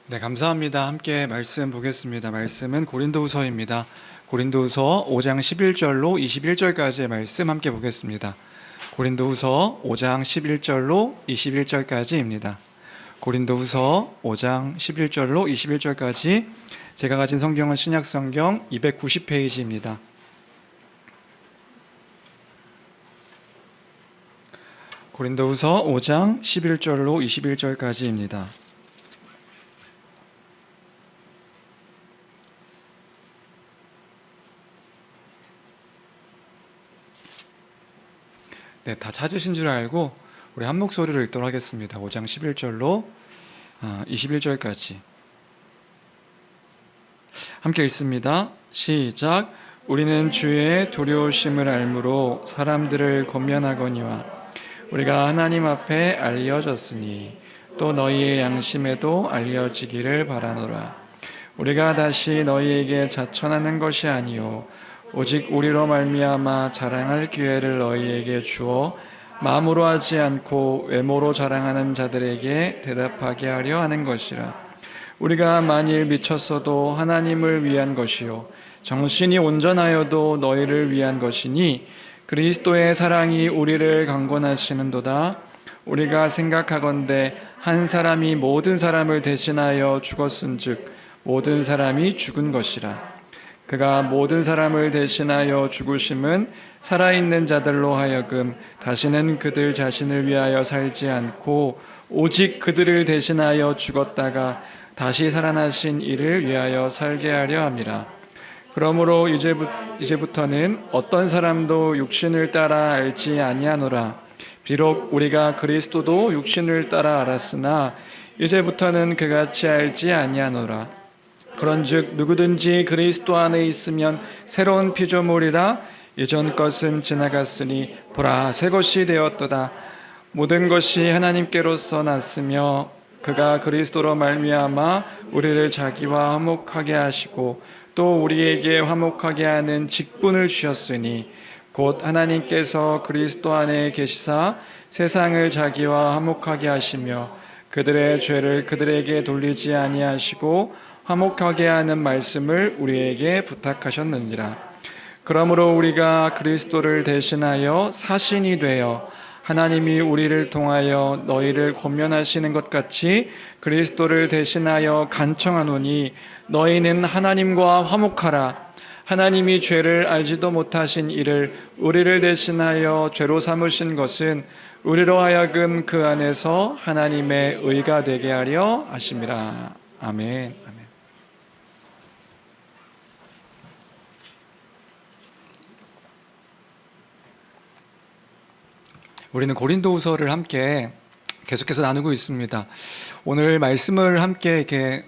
네, 감사합니다. 함께 말씀 보겠습니다. 말씀은 고린도후서입니다. 고린도후서 5장 11절로 21절까지의 말씀 함께 보겠습니다. 고린도후서 5장 11절로 21절까지입니다. 고린도후서 5장 11절로 21절까지 제가 가진 성경은 신약성경 290페이지입니다. 고린도후서 5장 11절로 21절까지입니다. 네, 다 찾으신 줄 알고 우리 한 목소리로 읽도록 하겠습니다. 5장 11절로 21절까지 함께 읽습니다. 시작. 우리는 주의 두려우심을 알므로 사람들을 권면하거니와 우리가 하나님 앞에 알려졌으니 또 너희의 양심에도 알려지기를 바라노라. 우리가 다시 너희에게 자천하는 것이 아니요 오직 우리로 말미암아 자랑할 기회를 너희에게 주어 마음으로 하지 않고 외모로 자랑하는 자들에게 대답하게 하려 하는 것이라. 우리가 만일 미쳤어도 하나님을 위한 것이요 정신이 온전하여도 너희를 위한 것이니 그리스도의 사랑이 우리를 강권하시는도다. 우리가 생각하건대 한 사람이 모든 사람을 대신하여 죽었은즉 모든 사람이 죽은 것이라. 그가 모든 사람을 대신하여 죽으심은 살아있는 자들로 하여금 다시는 그들 자신을 위하여 살지 않고 오직 그들을 대신하여 죽었다가 다시 살아나신 이를 위하여 살게 하려 함이라. 그러므로 이제부터는 어떤 사람도 육신을 따라 알지 아니하노라. 비록 우리가 그리스도도 육신을 따라 알았으나 이제부터는 그같이 알지 아니하노라. 그런즉 누구든지 그리스도 안에 있으면 새로운 피조물이라. 예전 것은 지나갔으니 보라 새 것이 되었도다. 모든 것이 하나님께로서 났으며 그가 그리스도로 말미암아 우리를 자기와 화목하게 하시고 또 우리에게 화목하게 하는 직분을 주셨으니 곧 하나님께서 그리스도 안에 계시사 세상을 자기와 화목하게 하시며 그들의 죄를 그들에게 돌리지 아니하시고 화목하게 하는 말씀을 우리에게 부탁하셨느니라. 그러므로 우리가 그리스도를 대신하여 사신이 되어 하나님이 우리를 통하여 너희를 권면하시는 것 같이 그리스도를 대신하여 간청하노니 너희는 하나님과 화목하라. 하나님이 죄를 알지도 못하신 이를 우리를 대신하여 죄로 삼으신 것은 우리로 하여금 그 안에서 하나님의 의가 되게 하려 하심이라. 아멘. 우리는 고린도후서를 함께 계속해서 나누고 있습니다. 오늘 말씀을 함께 이렇게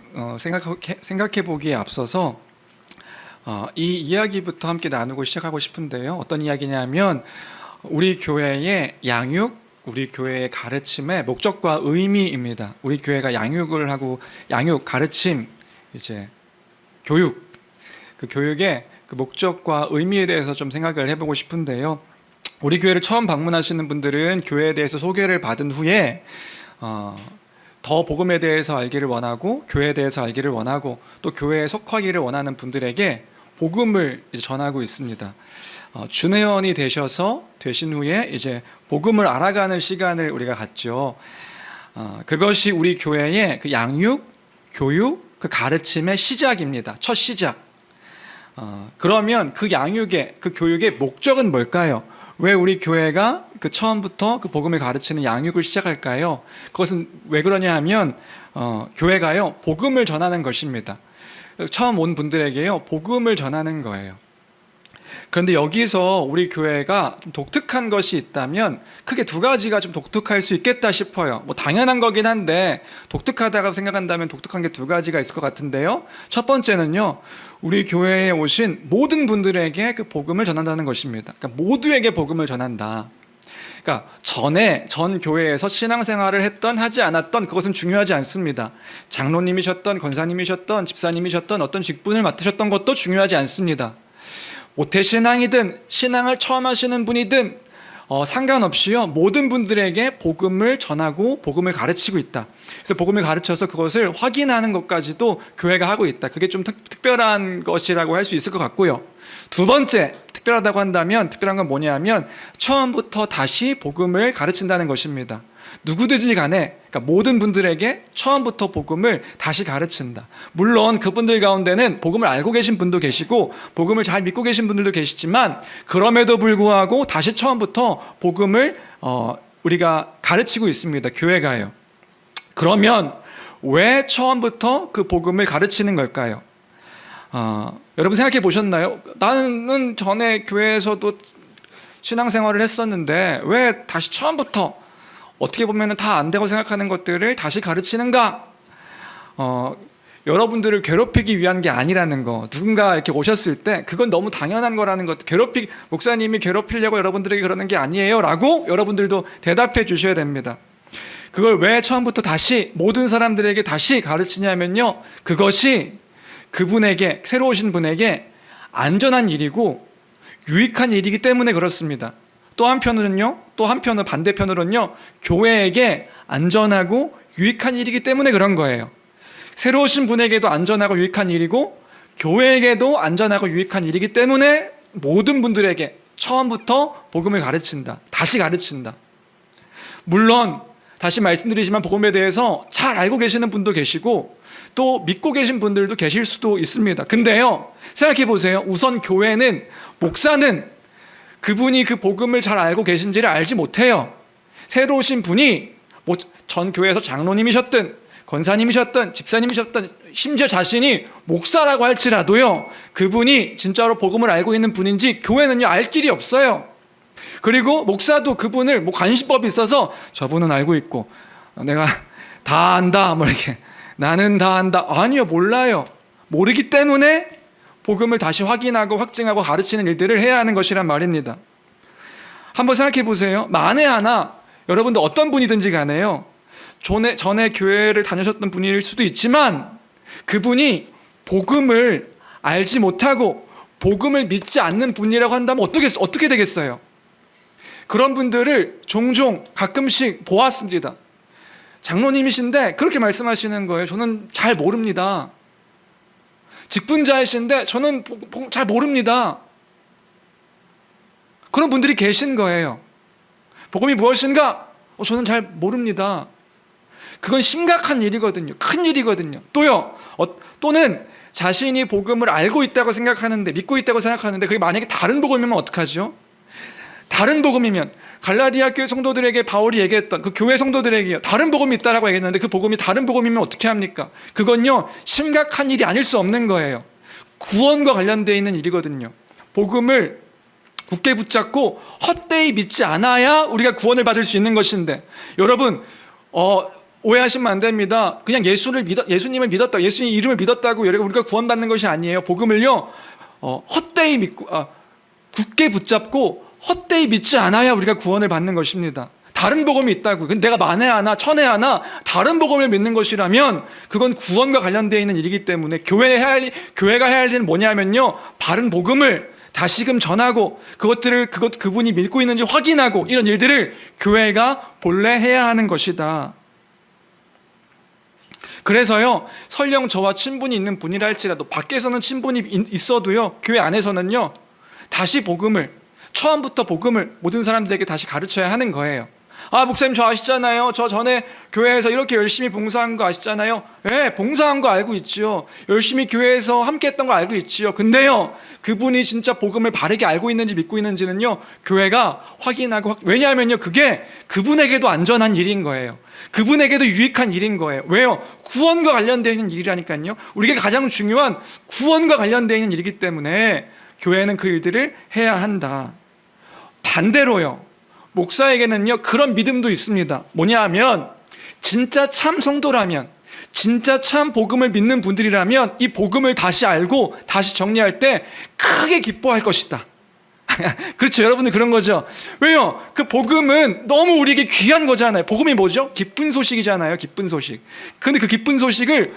생각해 보기에 앞서서 이 이야기부터 함께 나누고 시작하고 싶은데요. 어떤 이야기냐면 우리 교회의 양육, 우리 교회의 가르침의 목적과 의미입니다. 우리 교회가 양육을 하고 양육, 가르침, 이제 교육, 그 교육의 그 목적과 의미에 대해서 좀 생각을 해보고 싶은데요. 우리 교회를 처음 방문하시는 분들은 교회에 대해서 소개를 받은 후에 더 복음에 대해서 알기를 원하고 교회에 대해서 알기를 원하고 또 교회에 속하기를 원하는 분들에게 복음을 이제 전하고 있습니다. 준회원이 되신 후에 이제 복음을 알아가는 시간을 우리가 갖죠. 그것이 우리 교회의 그 양육, 교육, 그 가르침의 시작입니다. 첫 시작. 그러면 그 양육의, 그 교육의 목적은 뭘까요? 왜 우리 교회가 그 처음부터 그 복음을 가르치는 양육을 시작할까요? 그것은 왜 그러냐 하면 교회가요 복음을 전하는 것입니다. 처음 온 분들에게요 복음을 전하는 거예요. 그런데 여기서 우리 교회가 좀 독특한 것이 있다면 크게 두 가지가 좀 독특할 수 있겠다 싶어요. 뭐 당연한 거긴 한데 독특하다고 생각한다면 독특한 게 두 가지가 있을 것 같은데요. 첫 번째는요, 우리 교회에 오신 모든 분들에게 그 복음을 전한다는 것입니다. 그러니까 모두에게 복음을 전한다. 그러니까 전 교회에서 신앙생활을 했던 하지 않았던 그것은 중요하지 않습니다. 장로님이셨던 권사님이셨던 집사님이셨던 어떤 직분을 맡으셨던 것도 중요하지 않습니다. 모태신앙이든 신앙을 처음 하시는 분이든 상관없이요 모든 분들에게 복음을 전하고 복음을 가르치고 있다. 그래서 복음을 가르쳐서 그것을 확인하는 것까지도 교회가 하고 있다. 그게 좀 특별한 것이라고 할 수 있을 것 같고요. 두 번째 특별하다고 한다면 특별한 건 뭐냐면 처음부터 다시 복음을 가르친다는 것입니다. 누구든지 간에 그러니까 모든 분들에게 처음부터 복음을 다시 가르친다. 물론 그분들 가운데는 복음을 알고 계신 분도 계시고 복음을 잘 믿고 계신 분들도 계시지만 그럼에도 불구하고 다시 처음부터 복음을 우리가 가르치고 있습니다. 교회가요. 그러면 왜 처음부터 그 복음을 가르치는 걸까요? 여러분 생각해 보셨나요? 나는 전에 교회에서도 신앙생활을 했었는데 왜 다시 처음부터 어떻게 보면 다 안 되고 생각하는 것들을 다시 가르치는가? 여러분들을 괴롭히기 위한 게 아니라는 거. 누군가 이렇게 오셨을 때 그건 너무 당연한 거라는 것. 목사님이 괴롭히려고 여러분들에게 그러는 게 아니에요 라고 여러분들도 대답해 주셔야 됩니다. 그걸 왜 처음부터 다시 모든 사람들에게 다시 가르치냐면요, 그것이 그분에게, 새로 오신 분에게 안전한 일이고 유익한 일이기 때문에 그렇습니다. 또 한편으로는 반대편으로는요, 교회에게 안전하고 유익한 일이기 때문에 그런 거예요. 새로 오신 분에게도 안전하고 유익한 일이고 교회에게도 안전하고 유익한 일이기 때문에 모든 분들에게 처음부터 복음을 가르친다. 다시 가르친다. 물론 다시 말씀드리지만 복음에 대해서 잘 알고 계시는 분도 계시고 또 믿고 계신 분들도 계실 수도 있습니다. 근데요, 생각해 보세요. 우선 교회는, 목사는 그분이 그 복음을 잘 알고 계신지를 알지 못해요. 새로 오신 분이 전 교회에서 장로님이셨든 권사님이셨든 집사님이셨든 심지어 자신이 목사라고 할지라도요, 그분이 진짜로 복음을 알고 있는 분인지 교회는요 알 길이 없어요. 그리고 목사도 그분을 관심법이 있어서 저분은 알고 있고 내가 다 안다 이렇게 나는 다 안다, 아니요, 몰라요. 모르기 때문에 복음을 다시 확인하고 확증하고 가르치는 일들을 해야 하는 것이란 말입니다. 한번 생각해 보세요. 만에 하나 여러분들 어떤 분이든지 간에요, 전에 교회를 다니셨던 분일 수도 있지만 그분이 복음을 알지 못하고 복음을 믿지 않는 분이라고 한다면 어떻게 되겠어요? 그런 분들을 종종 가끔씩 보았습니다. 장로님이신데 그렇게 말씀하시는 거예요. 저는 잘 모릅니다. 직분자이신데 저는 잘 모릅니다. 그런 분들이 계신 거예요. 복음이 무엇인가? 저는 잘 모릅니다. 그건 심각한 일이거든요. 큰 일이거든요. 또는 자신이 복음을 알고 있다고 생각하는데, 믿고 있다고 생각하는데 그게 만약에 다른 복음이면 어떡하죠? 다른 복음이면 갈라디아 교회 성도들에게 바울이 얘기했던 그 교회 성도들에게 다른 복음이 있다라고 얘기했는데 그 복음이 다른 복음이면 어떻게 합니까? 그건요 심각한 일이 아닐 수 없는 거예요. 구원과 관련되어 있는 일이거든요. 복음을 굳게 붙잡고 헛되이 믿지 않아야 우리가 구원을 받을 수 있는 것인데, 여러분 오해하시면 안 됩니다. 그냥 예수님을 믿었다, 예수님 이름을 믿었다고 우리가 구원받는 것이 아니에요. 복음을요 헛되이 믿고 굳게 붙잡고 헛되이 믿지 않아야 우리가 구원을 받는 것입니다. 다른 복음이 있다고. 근데 내가 만에 하나 천에 하나 다른 복음을 믿는 것이라면 그건 구원과 관련되어 있는 일이기 때문에 교회가 해야 할 일은 뭐냐면요, 바른 복음을 다시금 전하고 그분이 믿고 있는지 확인하고, 이런 일들을 교회가 본래 해야 하는 것이다. 그래서요, 설령 저와 친분이 있는 분이라 할지라도 밖에서는 친분이 있어도요, 교회 안에서는요 다시 처음부터 복음을 모든 사람들에게 다시 가르쳐야 하는 거예요. 목사님 저 아시잖아요. 저 전에 교회에서 이렇게 열심히 봉사한 거 아시잖아요. 네, 봉사한 거 알고 있지요. 열심히 교회에서 함께 했던 거 알고 있지요. 근데요, 그분이 진짜 복음을 바르게 알고 있는지 믿고 있는지는요, 교회가 확인하고, 왜냐하면요, 그게 그분에게도 안전한 일인 거예요. 그분에게도 유익한 일인 거예요. 왜요? 구원과 관련되어 있는 일이라니까요. 우리에게 가장 중요한 구원과 관련되어 있는 일이기 때문에 교회는 그 일들을 해야 한다. 반대로요, 목사에게는요 그런 믿음도 있습니다. 뭐냐 하면, 진짜 참 성도라면, 진짜 참 복음을 믿는 분들이라면 이 복음을 다시 알고 다시 정리할 때 크게 기뻐할 것이다. 그렇죠, 여러분들 그런 거죠. 왜요? 그 복음은 너무 우리에게 귀한 거잖아요. 복음이 뭐죠? 기쁜 소식이잖아요. 기쁜 소식. 근데 그 기쁜 소식을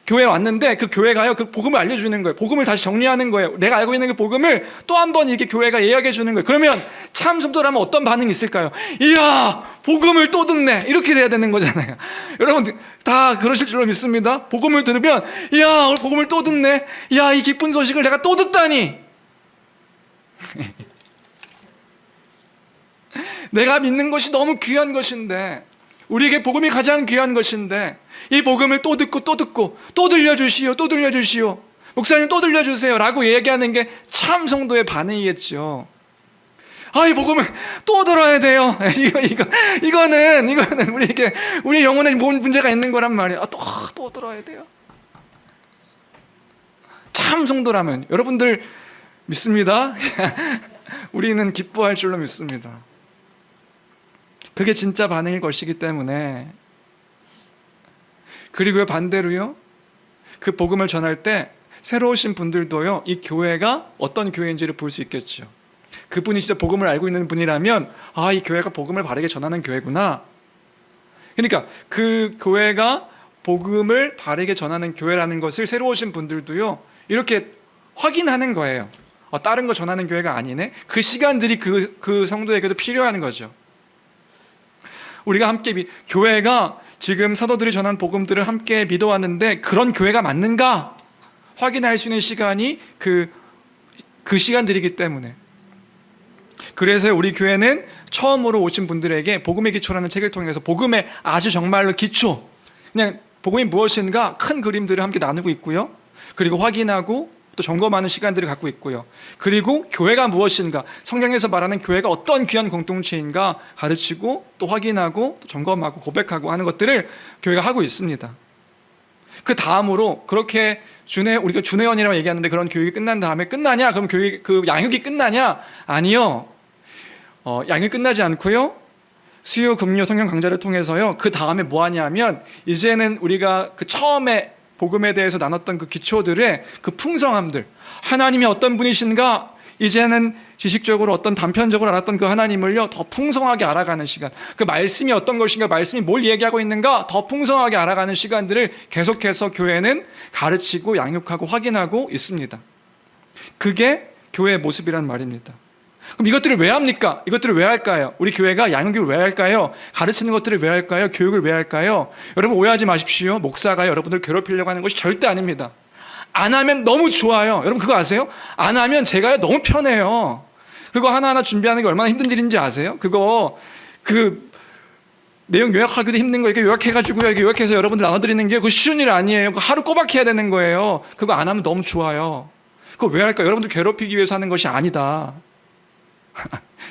교회에 왔는데 그 교회가요, 그 복음을 알려주는 거예요. 복음을 다시 정리하는 거예요. 내가 알고 있는 그 복음을 또 한 번 이렇게 교회가 이야기해 주는 거예요. 그러면 참 성도라면 어떤 반응이 있을까요? 이야, 복음을 또 듣네. 이렇게 돼야 되는 거잖아요. 여러분 다 그러실 줄로 믿습니다. 복음을 들으면 이야, 오늘 복음을 또 듣네. 이야, 이 기쁜 소식을 내가 또 듣다니. 내가 믿는 것이 너무 귀한 것인데, 우리에게 복음이 가장 귀한 것인데 이 복음을 또 듣고 또 듣고 또 들려주시오, 또 들려주시오, 목사님 또 들려주세요 라고 얘기하는 게 참 성도의 반응이겠죠. 아, 이 복음을 또 들어야 돼요. 이거는 우리에게, 우리 영혼에 뭔 문제가 있는 거란 말이에요. 아, 또 들어야 돼요. 참 성도라면 여러분들 믿습니다. 우리는 기뻐할 줄로 믿습니다. 그게 진짜 반응일 것이기 때문에. 그리고요, 반대로요, 그 복음을 전할 때 새로 오신 분들도요, 이 교회가 어떤 교회인지를 볼 수 있겠죠. 그분이 진짜 복음을 알고 있는 분이라면, 아, 이 교회가 복음을 바르게 전하는 교회구나. 그러니까 그 교회가 복음을 바르게 전하는 교회라는 것을 새로 오신 분들도요, 이렇게 확인하는 거예요. 다른 거 전하는 교회가 아니네. 그 시간들이 그 성도에게도 필요한 거죠. 우리가 함께 교회가 지금 사도들이 전한 복음들을 함께 믿어왔는데 그런 교회가 맞는가 확인할 수 있는 시간이 그 시간들이기 때문에. 그래서 우리 교회는 처음으로 오신 분들에게 복음의 기초라는 책을 통해서 복음의 아주 정말로 기초, 그냥 복음이 무엇인가 큰 그림들을 함께 나누고 있고요. 그리고 확인하고 또 점검하는 시간들을 갖고 있고요. 그리고 교회가 무엇인가, 성경에서 말하는 교회가 어떤 귀한 공동체인가 가르치고 또 확인하고 또 점검하고 고백하고 하는 것들을 교회가 하고 있습니다. 그 다음으로 그렇게 우리가 준회원이라고 얘기하는데 그런 교육이 끝난 다음에 끝나냐? 그럼 그 양육이 끝나냐? 아니요. 양육이 끝나지 않고요. 수요, 금요, 성경 강좌를 통해서요. 그 다음에 뭐 하냐면 이제는 우리가 그 처음에 복음에 대해서 나눴던 그 기초들의 그 풍성함들, 하나님이 어떤 분이신가, 이제는 지식적으로 어떤 단편적으로 알았던 그 하나님을요 더 풍성하게 알아가는 시간, 그 말씀이 어떤 것인가, 말씀이 뭘 얘기하고 있는가 더 풍성하게 알아가는 시간들을 계속해서 교회는 가르치고 양육하고 확인하고 있습니다. 그게 교회의 모습이란 말입니다. 그럼 이것들을 왜 합니까? 이것들을 왜 할까요? 우리 교회가 양육을 왜 할까요? 가르치는 것들을 왜 할까요? 교육을 왜 할까요? 여러분 오해하지 마십시오. 목사가 여러분들 괴롭히려고 하는 것이 절대 아닙니다. 안 하면 너무 좋아요. 여러분 그거 아세요? 안 하면 제가 너무 편해요. 그거 하나하나 준비하는 게 얼마나 힘든 일인지 아세요? 그거 내용 요약하기도 힘든 거 이렇게 요약해가지고요, 이렇게 요약해서 여러분들 나눠드리는 게 그거 쉬운 일 아니에요. 그거 하루 꼬박 해야 되는 거예요. 그거 안 하면 너무 좋아요. 그거 왜 할까요? 여러분들 괴롭히기 위해서 하는 것이 아니다.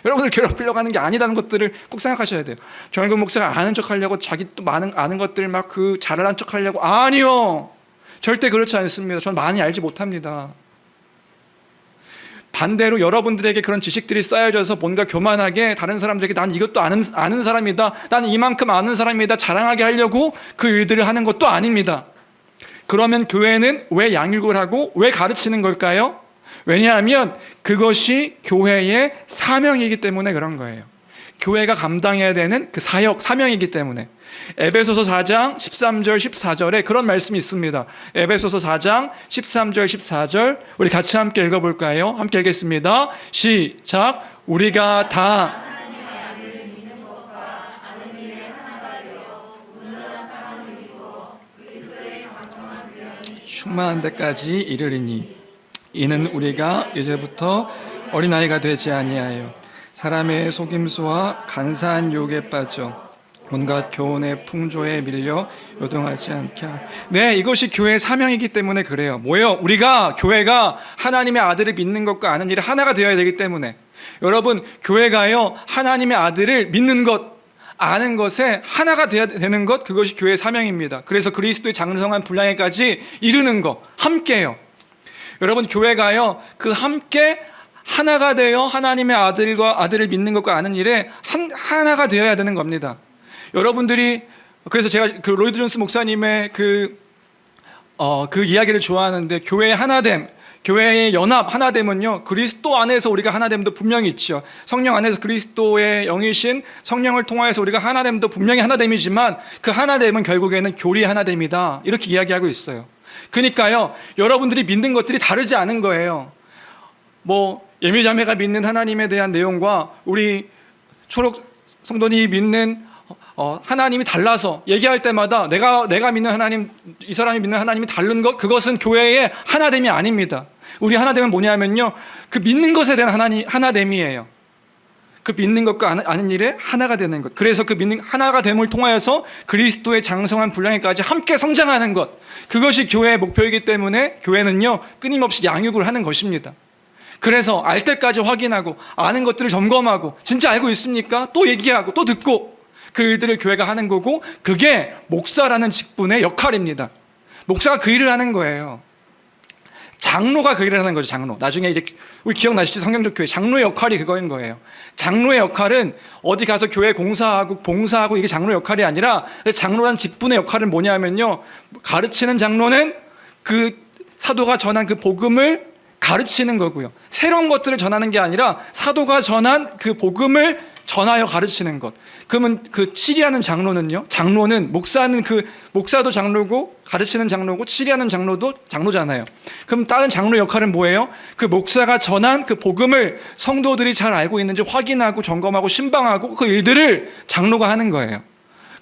여러분들 괴롭히려고 하는 게 아니다는 것들을 꼭 생각하셔야 돼요. 정일근 목사가 아는 척 하려고 자기 또 많은 아는 것들 막 잘난 척 하려고, 아니요, 절대 그렇지 않습니다. 전 많이 알지 못합니다. 반대로 여러분들에게 그런 지식들이 쌓여져서 뭔가 교만하게 다른 사람들에게 난 이것도 아는 사람이다, 난 이만큼 아는 사람이다 자랑하게 하려고 그 일들을 하는 것도 아닙니다. 그러면 교회는 왜 양육을 하고 왜 가르치는 걸까요? 왜냐하면 그것이 교회의 사명이기 때문에 그런 거예요. 교회가 감당해야 되는 그 사명이기 때문에. 에베소서 4장 13절 14절에 그런 말씀이 있습니다. 에베소서 4장 13절 14절 우리 같이 함께 읽어볼까요? 함께 읽겠습니다. 시작. 우리가 다 충만한 데까지 이르리니 이는 우리가 이제부터 어린아이가 되지 아니하여 사람의 속임수와 간사한 유혹에 빠져 온갖 교훈의 풍조에 밀려 요동하지 않게 하라. 네, 이것이 교회의 사명이기 때문에 그래요. 뭐예요? 우리가 교회가 하나님의 아들을 믿는 것과 아는 일이 하나가 되어야 되기 때문에. 여러분, 교회가요 하나님의 아들을 믿는 것, 아는 것에 하나가 되어야 되는 것, 그것이 교회의 사명입니다. 그래서 그리스도의 장성한 분량에까지 이르는 것, 함께요. 여러분, 교회가요 그 함께 하나가 되어 하나님의 아들을 믿는 것과 아는 일에 하나가 되어야 되는 겁니다. 여러분들이, 그래서 제가 그 로이드 존스 목사님의 그 이야기를 좋아하는데, 교회의 하나됨, 교회의 연합, 하나됨은요 그리스도 안에서 우리가 하나됨도 분명히 있죠. 성령 안에서 그리스도의 영이신 성령을 통하여서 우리가 하나됨도 분명히 하나됨이지만 그 하나됨은 결국에는 교리의 하나됨이다, 이렇게 이야기하고 있어요. 그러니까요, 여러분들이 믿는 것들이 다르지 않은 거예요. 뭐 예밀자매가 믿는 하나님에 대한 내용과 우리 초록 성도님이 믿는 하나님이 달라서 얘기할 때마다 내가 믿는 하나님, 이 사람이 믿는 하나님이 다른 것, 그것은 교회의 하나됨이 아닙니다. 우리 하나됨은 뭐냐면요, 그 믿는 것에 대한 하나됨이에요. 그 믿는 것과 아는 일에 하나가 되는 것. 그래서 그 믿는 하나가 됨을 통하여서 그리스도의 장성한 분량에까지 함께 성장하는 것. 그것이 교회의 목표이기 때문에 교회는요, 끊임없이 양육을 하는 것입니다. 그래서 알 때까지 확인하고 아는 것들을 점검하고 진짜 알고 있습니까? 또 얘기하고 또 듣고 그 일들을 교회가 하는 거고, 그게 목사라는 직분의 역할입니다. 목사가 그 일을 하는 거예요. 장로가 그 일을 하는 거죠. 장로. 나중에 이제 우리 기억나시죠? 성경적 교회 장로의 역할이 그거인 거예요. 장로의 역할은 어디 가서 교회 공사하고 봉사하고 이게 장로의 역할이 아니라, 장로란 직분의 역할은 뭐냐면요, 가르치는 장로는 그 사도가 전한 그 복음을 가르치는 거고요. 새로운 것들을 전하는 게 아니라 사도가 전한 그 복음을 전하여 가르치는 것. 그러면 그 치리하는 장로는요, 장로는 목사도 장로고 가르치는 장로고 치리하는 장로도 장로잖아요. 그럼 다른 장로 역할은 뭐예요? 그 목사가 전한 그 복음을 성도들이 잘 알고 있는지 확인하고 점검하고 신방하고 그 일들을 장로가 하는 거예요.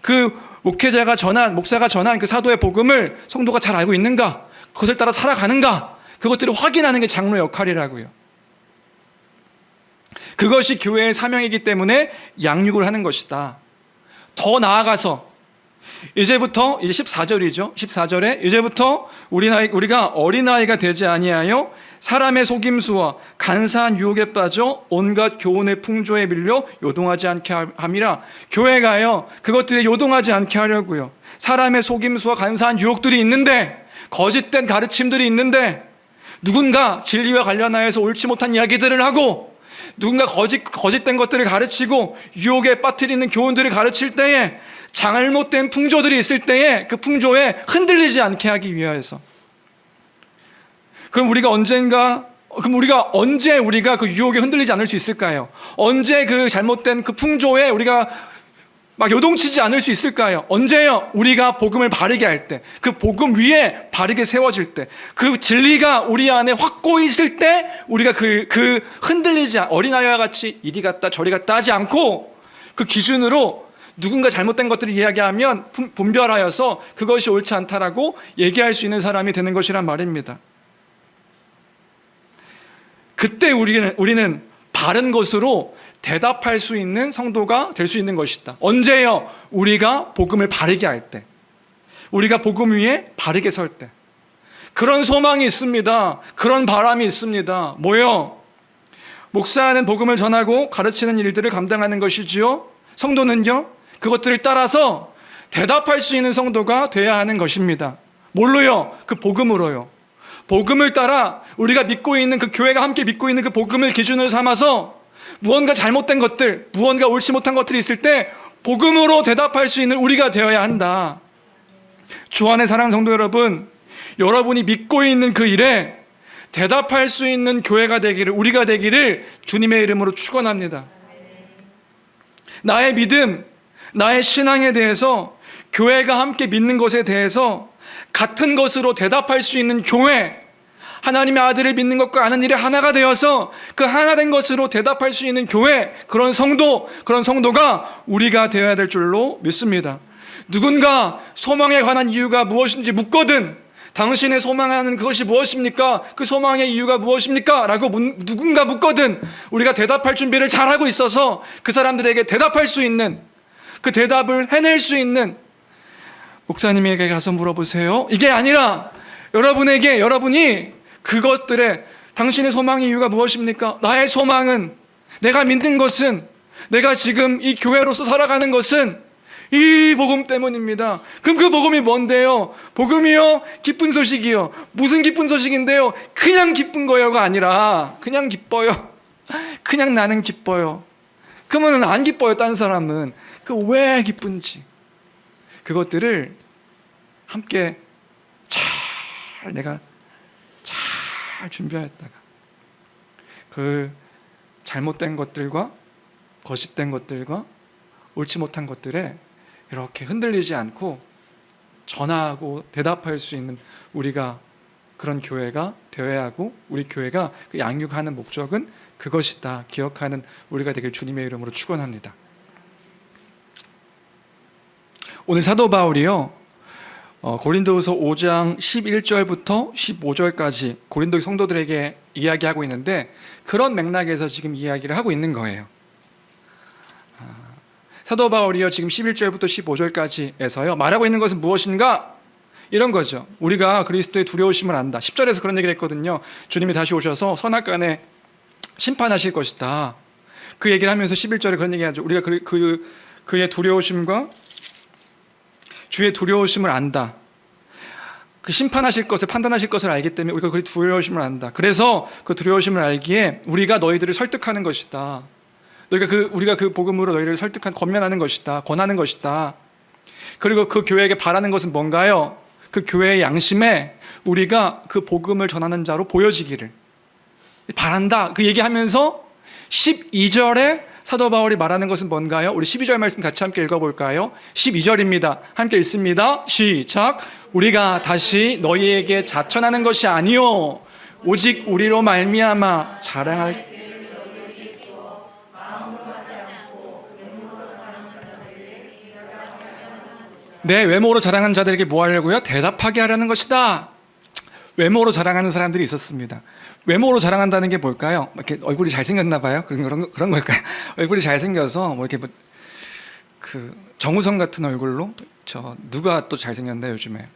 그 목사가 전한 그 사도의 복음을 성도가 잘 알고 있는가, 그것을 따라 살아가는가, 그것들을 확인하는 게 장로의 역할이라고요. 그것이 교회의 사명이기 때문에 양육을 하는 것이다. 더 나아가서 이제부터 이제 14절이죠. 14절에 이제부터 우리가 어린아이가 되지 아니하여 사람의 속임수와 간사한 유혹에 빠져 온갖 교훈의 풍조에 밀려 요동하지 않게 함이라. 교회가요, 그것들에 요동하지 않게 하려고요. 사람의 속임수와 간사한 유혹들이 있는데, 거짓된 가르침들이 있는데, 누군가 진리와 관련하여서 옳지 못한 이야기들을 하고 누군가 거짓된 것들을 가르치고 유혹에 빠뜨리는 교훈들을 가르칠 때에, 잘못된 풍조들이 있을 때에 그 풍조에 흔들리지 않게 하기 위하여서. 그럼 우리가 언제 그 유혹에 흔들리지 않을 수 있을까요? 언제 그 잘못된 그 풍조에 우리가 막 요동치지 않을 수 있을까요? 언제요? 우리가 복음을 바르게 할 때, 그 복음 위에 바르게 세워질 때, 그 진리가 우리 안에 확고히 있을 때, 우리가 그 흔들리지, 어린아이와 같이 이리 갔다 저리 갔다 하지 않고, 그 기준으로 누군가 잘못된 것들을 이야기하면 분별하여서 그것이 옳지 않다라고 얘기할 수 있는 사람이 되는 것이란 말입니다. 그때 우리는 바른 것으로 대답할 수 있는 성도가 될 수 있는 것이다. 언제요? 우리가 복음을 바르게 할 때, 우리가 복음 위에 바르게 설 때. 그런 소망이 있습니다. 그런 바람이 있습니다. 뭐요? 목사는 복음을 전하고 가르치는 일들을 감당하는 것이지요, 성도는요, 그것들을 따라서 대답할 수 있는 성도가 되어야 하는 것입니다. 뭘로요? 그 복음으로요. 복음을 따라 우리가 믿고 있는, 그 교회가 함께 믿고 있는 그 복음을 기준으로 삼아서 무언가 잘못된 것들, 무언가 옳지 못한 것들이 있을 때 복음으로 대답할 수 있는 우리가 되어야 한다. 주 안의 사랑하는 성도 여러분, 여러분이 믿고 있는 그 일에 대답할 수 있는 교회가 되기를, 우리가 되기를 주님의 이름으로 축원합니다. 나의 믿음, 나의 신앙에 대해서, 교회가 함께 믿는 것에 대해서 같은 것으로 대답할 수 있는 교회, 하나님의 아들을 믿는 것과 아는 일에 하나가 되어서 그 하나 된 것으로 대답할 수 있는 교회, 그런 성도가 우리가 되어야 될 줄로 믿습니다. 누군가 소망에 관한 이유가 무엇인지 묻거든, 당신의 소망하는 그것이 무엇입니까? 그 소망의 이유가 무엇입니까? 라고 누군가 묻거든, 우리가 대답할 준비를 잘하고 있어서 그 사람들에게 대답할 수 있는, 그 대답을 해낼 수 있는, 목사님에게 가서 물어보세요, 이게 아니라 여러분이 그것들에, 당신의 소망의 이유가 무엇입니까? 나의 소망은, 내가 믿는 것은, 내가 지금 이 교회로서 살아가는 것은 이 복음 때문입니다. 그럼 그 복음이 뭔데요? 복음이요? 기쁜 소식이요. 무슨 기쁜 소식인데요? 그냥 기쁜 거요가 아니라 그냥 기뻐요. 그냥 나는 기뻐요. 그러면 안 기뻐요. 딴 사람은. 그 왜 기쁜지, 그것들을 함께 내가 잘 준비하였다가 그 잘못된 것들과 거짓된 것들과 옳지 못한 것들에 이렇게 흔들리지 않고 전하고 대답할 수 있는 우리가 그런 교회가 되어야 하고, 우리 교회가 그 양육하는 목적은 그것이다 기억하는 우리가 되길 주님의 이름으로 축원합니다. 오늘 사도 바울이요, 고린도후서 5장 11절부터 15절까지 고린도 성도들에게 이야기하고 있는데, 그런 맥락에서 지금 이야기를 하고 있는 거예요. 사도 바울이요, 지금 11절부터 15절까지에서요 말하고 있는 것은 무엇인가? 이런 거죠. 우리가 그리스도의 두려우심을 안다. 10절에서 그런 얘기를 했거든요. 주님이 다시 오셔서 선악간에 심판하실 것이다. 그 얘기를 하면서 11절에 그런 얘기하죠. 우리가 그의 두려우심과 주의 두려우심을 안다. 그 심판하실 것을, 판단하실 것을 알기 때문에 우리가 그 두려우심을 안다. 그래서 그 두려우심을 알기에 우리가 너희들을 설득하는 것이다. 우리가 그 복음으로 너희를 권면하는 것이다. 권하는 것이다. 그리고 그 교회에게 바라는 것은 뭔가요? 그 교회의 양심에 우리가 그 복음을 전하는 자로 보여지기를 바란다. 그 얘기하면서 12절에 사도 바울이 말하는 것은 뭔가요? 우리 12절 말씀 같이 함께 읽어볼까요? 12절입니다. 함께 읽습니다. 시작. 우리가 다시 너희에게 자천하는 것이 아니요 오직 우리로 말미암아 자랑할 내 외모로 자랑하는 자들에게 뭐 하려고요? 대답하게 하려는 것이다. 외모로 자랑하는 사람들이 있었습니다. 외모로 자랑한다는 게 뭘까요? 이렇게 얼굴이 잘생겼나 봐요? 그런 걸까요? 얼굴이 잘생겨서 뭐 이렇게 그 정우성 같은 얼굴로, 누가 또 잘생겼나 요즘에,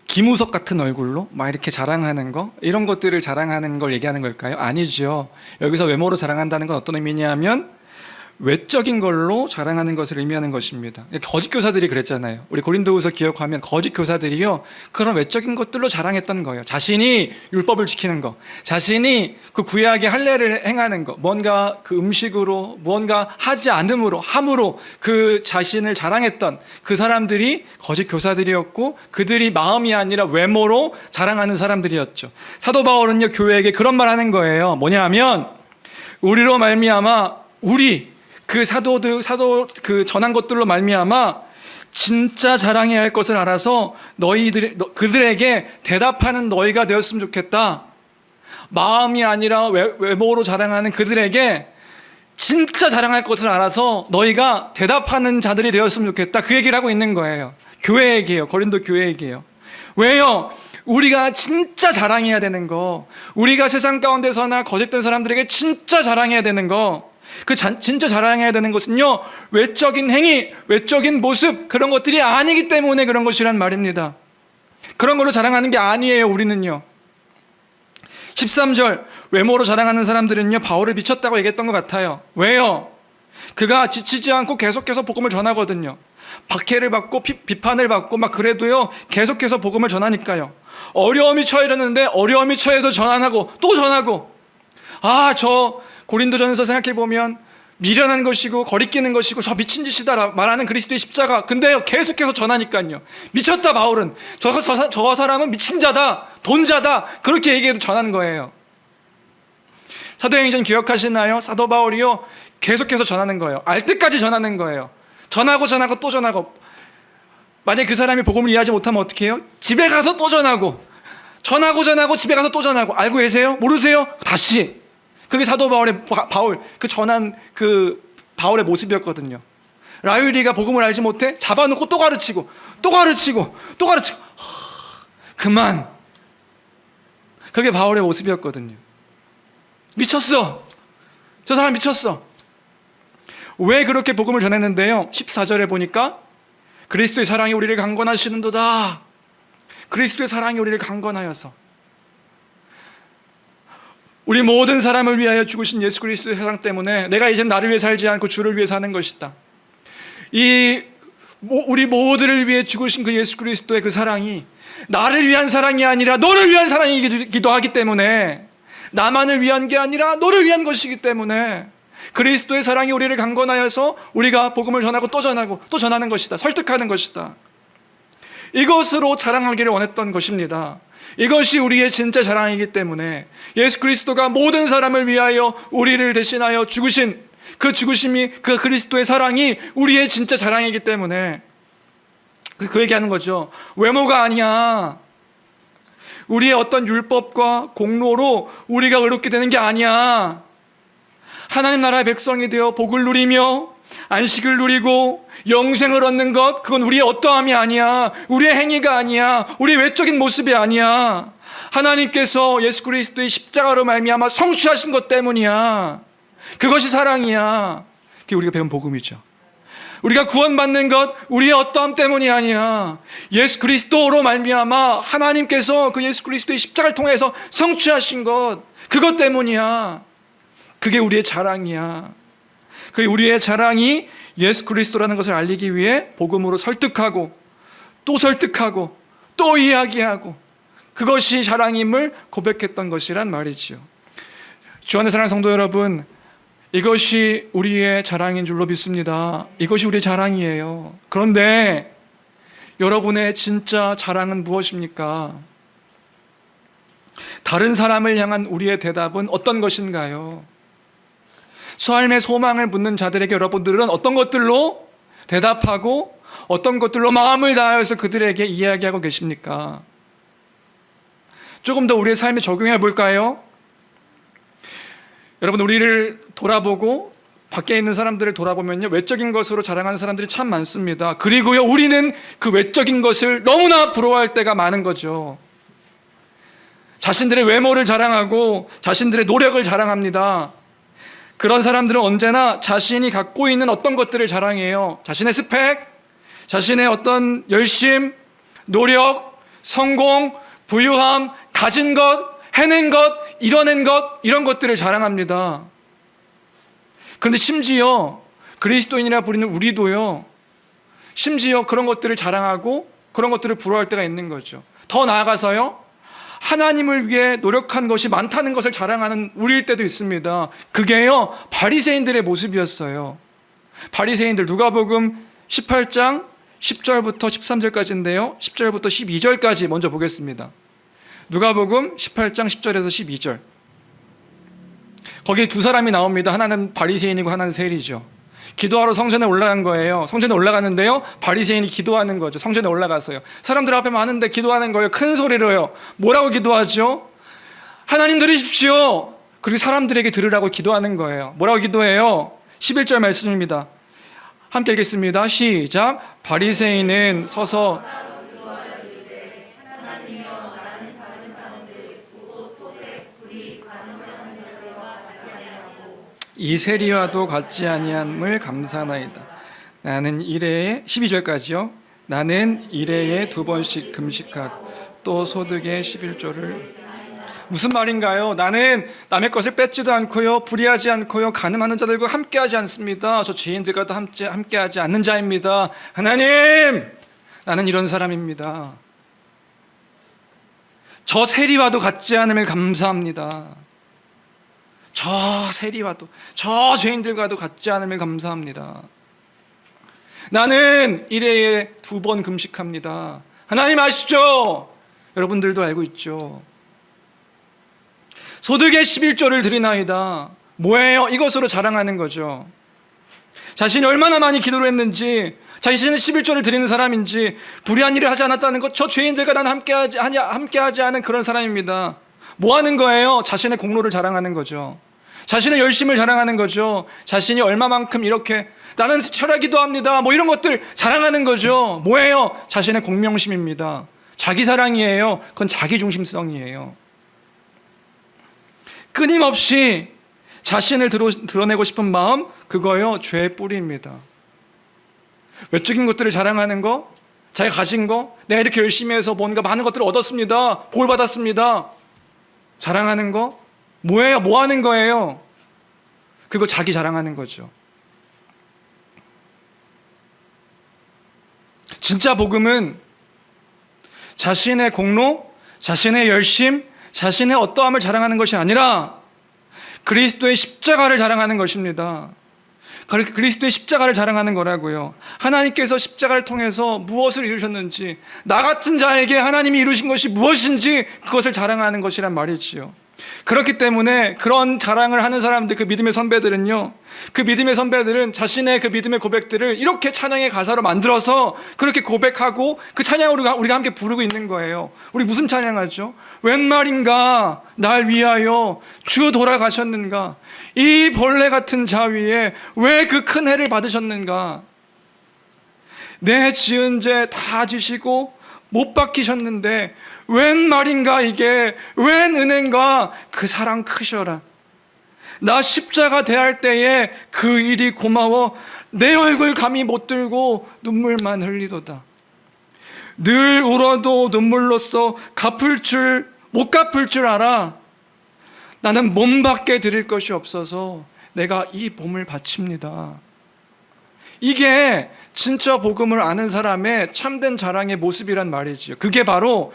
김우석 같은 얼굴로 막 이렇게 자랑하는 거, 이런 것들을 자랑하는 걸 얘기하는 걸까요? 아니죠. 여기서 외모로 자랑한다는 건 어떤 의미냐면 외적인 걸로 자랑하는 것을 의미하는 것입니다. 거짓 교사들이 그랬잖아요. 우리 고린도후서 기억하면 거짓 교사들이요, 그런 외적인 것들로 자랑했던 거예요. 자신이 율법을 지키는 거, 자신이 그 구약의 할례를 행하는 거, 뭔가 그 음식으로 무언가 하지 않음으로, 함으로 그 자신을 자랑했던 그 사람들이 거짓 교사들이었고, 그들이 마음이 아니라 외모로 자랑하는 사람들이었죠. 사도 바울은요, 교회에게 그런 말 하는 거예요. 뭐냐 하면 우리로 말미암아, 우리 그 사도 그 전한 것들로 말미암아 진짜 자랑해야 할 것을 알아서 그들에게 대답하는 너희가 되었으면 좋겠다. 마음이 아니라 외모로 자랑하는 그들에게 진짜 자랑할 것을 알아서 너희가 대답하는 자들이 되었으면 좋겠다. 그 얘기를 하고 있는 거예요. 교회에게요. 고린도 교회에게요. 왜요? 우리가 진짜 자랑해야 되는 거, 우리가 세상 가운데서나 거짓된 사람들에게 진짜 자랑해야 되는 거, 진짜 자랑해야 되는 것은요, 외적인 행위, 외적인 모습, 그런 것들이 아니기 때문에 그런 것이란 말입니다. 그런 걸로 자랑하는 게 아니에요. 우리는요. 13절, 외모로 자랑하는 사람들은요, 바울을 미쳤다고 얘기했던 것 같아요. 왜요? 그가 지치지 않고 계속해서 복음을 전하거든요. 박해를 받고 비판을 받고 막 그래도요, 계속해서 복음을 전하니까요. 어려움이 처해졌는데 어려움이 처해도 전하고 또 전하고, 저 고린도전서 생각해보면 미련한 것이고 거리끼는 것이고 저 미친 짓이다 말하는 그리스도의 십자가, 근데 계속해서 전하니까요. 미쳤다 바울은, 저 사람은 미친 자다, 돈자다, 그렇게 얘기해도 전하는 거예요. 사도행전 기억하시나요? 사도 바울이요, 계속해서 전하는 거예요. 알 때까지 전하는 거예요. 전하고 또 전하고, 만약에 그 사람이 복음을 이해하지 못하면 어떻게 해요? 집에 가서 또 전하고, 전하고 집에 가서 또 전하고. 알고 계세요? 모르세요? 다시. 그게 사도 바울 그 전한 그 바울의 모습이었거든요. 라유리가 복음을 알지 못해 잡아놓고 또 가르치고 그만. 그게 바울의 모습이었거든요. 미쳤어. 저 사람 미쳤어. 왜 그렇게 복음을 전했는데요? 14절에 보니까 그리스도의 사랑이 우리를 강권하시는도다. 그리스도의 사랑이 우리를 강권하여서, 우리 모든 사람을 위하여 죽으신 예수 그리스도의 사랑 때문에 내가 이제 나를 위해 살지 않고 주를 위해 사는 것이다. 우리 모두를 위해 죽으신 그 예수 그리스도의 그 사랑이 나를 위한 사랑이 아니라 너를 위한 사랑이기도 하기 때문에, 나만을 위한 게 아니라 너를 위한 것이기 때문에 그리스도의 사랑이 우리를 강권하여서 우리가 복음을 전하고 또 전하고 또 전하는 것이다. 설득하는 것이다. 이것으로 자랑하기를 원했던 것입니다. 이것이 우리의 진짜 자랑이기 때문에, 예수 그리스도가 모든 사람을 위하여 우리를 대신하여 죽으신 그 죽으심이, 그 그리스도의 사랑이 우리의 진짜 자랑이기 때문에 그 얘기하는 거죠. 외모가 아니야. 우리의 어떤 율법과 공로로 우리가 의롭게 되는 게 아니야. 하나님 나라의 백성이 되어 복을 누리며 안식을 누리고 영생을 얻는 것, 그건 우리의 어떠함이 아니야. 우리의 행위가 아니야. 우리의 외적인 모습이 아니야. 하나님께서 예수 그리스도의 십자가로 말미암아 성취하신 것 때문이야. 그것이 사랑이야. 그게 우리가 배운 복음이죠. 우리가 구원받는 것 우리의 어떠함 때문이 아니야. 예수 그리스도로 말미암아 하나님께서 그 예수 그리스도의 십자가를 통해서 성취하신 것, 그것 때문이야. 그게 우리의 자랑이야. 그 우리의 자랑이 예수 그리스도라는 것을 알리기 위해 복음으로 설득하고 또 이야기하고, 그것이 자랑임을 고백했던 것이란 말이죠. 주 안에 사랑하는 성도 여러분, 이것이 우리의 자랑인 줄로 믿습니다. 이것이 우리의 자랑이에요. 그런데 여러분의 진짜 자랑은 무엇입니까? 다른 사람을 향한 우리의 대답은 어떤 것인가요? 삶의 소망을 묻는 자들에게 여러분들은 어떤 것들로 대답하고 어떤 것들로 마음을 다하여서 그들에게 이야기하고 계십니까? 조금 더 우리의 삶에 적용해 볼까요? 여러분, 우리를 돌아보고 밖에 있는 사람들을 돌아보면요, 외적인 것으로 자랑하는 사람들이 참 많습니다. 그리고요, 우리는 그 외적인 것을 너무나 부러워할 때가 많은 거죠. 자신들의 외모를 자랑하고 자신들의 노력을 자랑합니다. 그런 사람들은 언제나 자신이 갖고 있는 어떤 것들을 자랑해요. 자신의 스펙, 자신의 어떤 열심, 노력, 성공, 부유함, 가진 것, 해낸 것, 이뤄낸 것, 이런 것들을 자랑합니다. 그런데 심지어 그리스도인이라 부리는 우리도요, 심지어 그런 것들을 자랑하고 그런 것들을 부러워할 때가 있는 거죠. 더 나아가서요, 하나님을 위해 노력한 것이 많다는 것을 자랑하는 우리일 때도 있습니다. 그게요, 바리새인들의 모습이었어요. 바리새인들, 누가복음 18장 10절부터 13절까지인데요, 10절부터 12절까지 먼저 보겠습니다. 누가복음 18장 10절에서 12절. 거기 두 사람이 나옵니다. 하나는 바리새인이고 하나는 세리죠. 기도하러 성전에 올라간 거예요. 성전에 올라갔는데요, 바리새인이 기도하는 거죠. 성전에 올라갔어요. 사람들 앞에 많은데 기도하는 거예요. 큰 소리로요. 뭐라고 기도하죠? 하나님 들으십시오. 그리고 사람들에게 들으라고 기도하는 거예요. 뭐라고 기도해요? 11절 말씀입니다. 함께 읽겠습니다. 시작. 바리새인은 서서 이 세리와도 같지 아니함을 감사하나이다. 나는 일해에 12절까지요. 나는 일해에 2번씩 금식하고 또 소득의 11조를. 무슨 말인가요? 나는 남의 것을 뺏지도 않고요, 불의하지 않고요, 가늠하는 자들과 함께하지 않습니다. 저 죄인들과도 함께하지 않는 자입니다. 하나님, 나는 이런 사람입니다. 저 세리와도 같지 않음을 감사합니다. 저 세리와도, 저 죄인들과도 같지 않음을 감사합니다. 나는 일해에 2번 금식합니다. 하나님 아시죠? 여러분들도 알고 있죠. 소득의 11조를 드리나이다. 뭐예요? 이것으로 자랑하는 거죠. 자신이 얼마나 많이 기도를 했는지, 자신은 11조를 드리는 사람인지, 불의한 일을 하지 않았다는 것, 저 죄인들과 나는 함께하지 않은 그런 사람입니다. 뭐 하는 거예요? 자신의 공로를 자랑하는 거죠. 자신의 열심을 자랑하는 거죠. 자신이 얼마만큼 이렇게 나는 철야기도 합니다, 뭐 이런 것들 자랑하는 거죠. 뭐예요? 자신의 공명심입니다. 자기 사랑이에요. 그건 자기 중심성이에요. 끊임없이 자신을 드러내고 싶은 마음, 그거요, 죄의 뿌리입니다. 외적인 것들을 자랑하는 거, 자기가 가진 거, 내가 이렇게 열심히 해서 뭔가 많은 것들을 얻었습니다, 복 받았습니다, 자랑하는 거 뭐예요? 뭐 하는 거예요? 그거 자기 자랑하는 거죠. 진짜 복음은 자신의 공로, 자신의 열심, 자신의 어떠함을 자랑하는 것이 아니라 그리스도의 십자가를 자랑하는 것입니다. 그리스도의 십자가를 자랑하는 거라고요. 하나님께서 십자가를 통해서 무엇을 이루셨는지, 나 같은 자에게 하나님이 이루신 것이 무엇인지 그것을 자랑하는 것이란 말이지요. 그렇기 때문에 그런 자랑을 하는 사람들, 그 믿음의 선배들은요, 그 믿음의 선배들은 자신의 그 믿음의 고백들을 이렇게 찬양의 가사로 만들어서 그렇게 고백하고 그 찬양을 우리가 함께 부르고 있는 거예요. 우리 무슨 찬양하죠? 웬 말인가 날 위하여 주 돌아가셨는가? 이 벌레 같은 자위에 왜 그 큰 해를 받으셨는가? 내 지은 죄 다 지시고 못 박히셨는데 웬 말인가 이게, 웬 은혜인가? 그 사랑 크셔라. 나 십자가 대할 때에 그 일이 고마워 내 얼굴 감히 못 들고 눈물만 흘리도다. 늘 울어도 눈물로써 못 갚을 줄 알아. 나는 몸밖에 드릴 것이 없어서 내가 이 몸을 바칩니다. 이게 진짜 복음을 아는 사람의 참된 자랑의 모습이란 말이지요. 그게 바로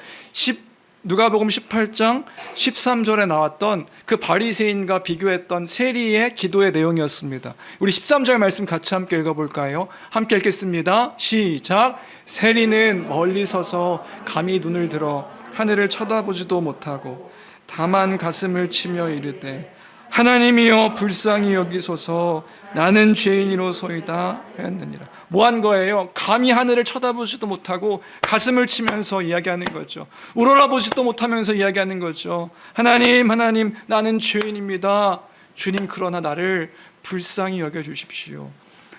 누가복음 18장 13절에 나왔던 그 바리새인과 비교했던 세리의 기도의 내용이었습니다. 우리 13절 말씀 같이 함께 읽어볼까요? 함께 읽겠습니다. 시작. 세리는 멀리 서서 감히 눈을 들어 하늘을 쳐다보지도 못하고 다만 가슴을 치며 이르되 하나님이여 불쌍히 여기소서 나는 죄인이로소이다 하였느니라. 뭐 한 거예요? 감히 하늘을 쳐다보지도 못하고 가슴을 치면서 이야기하는 거죠. 우러러보지도 못하면서 이야기하는 거죠. 하나님 나는 죄인입니다. 주님 그러나 나를 불쌍히 여겨주십시오.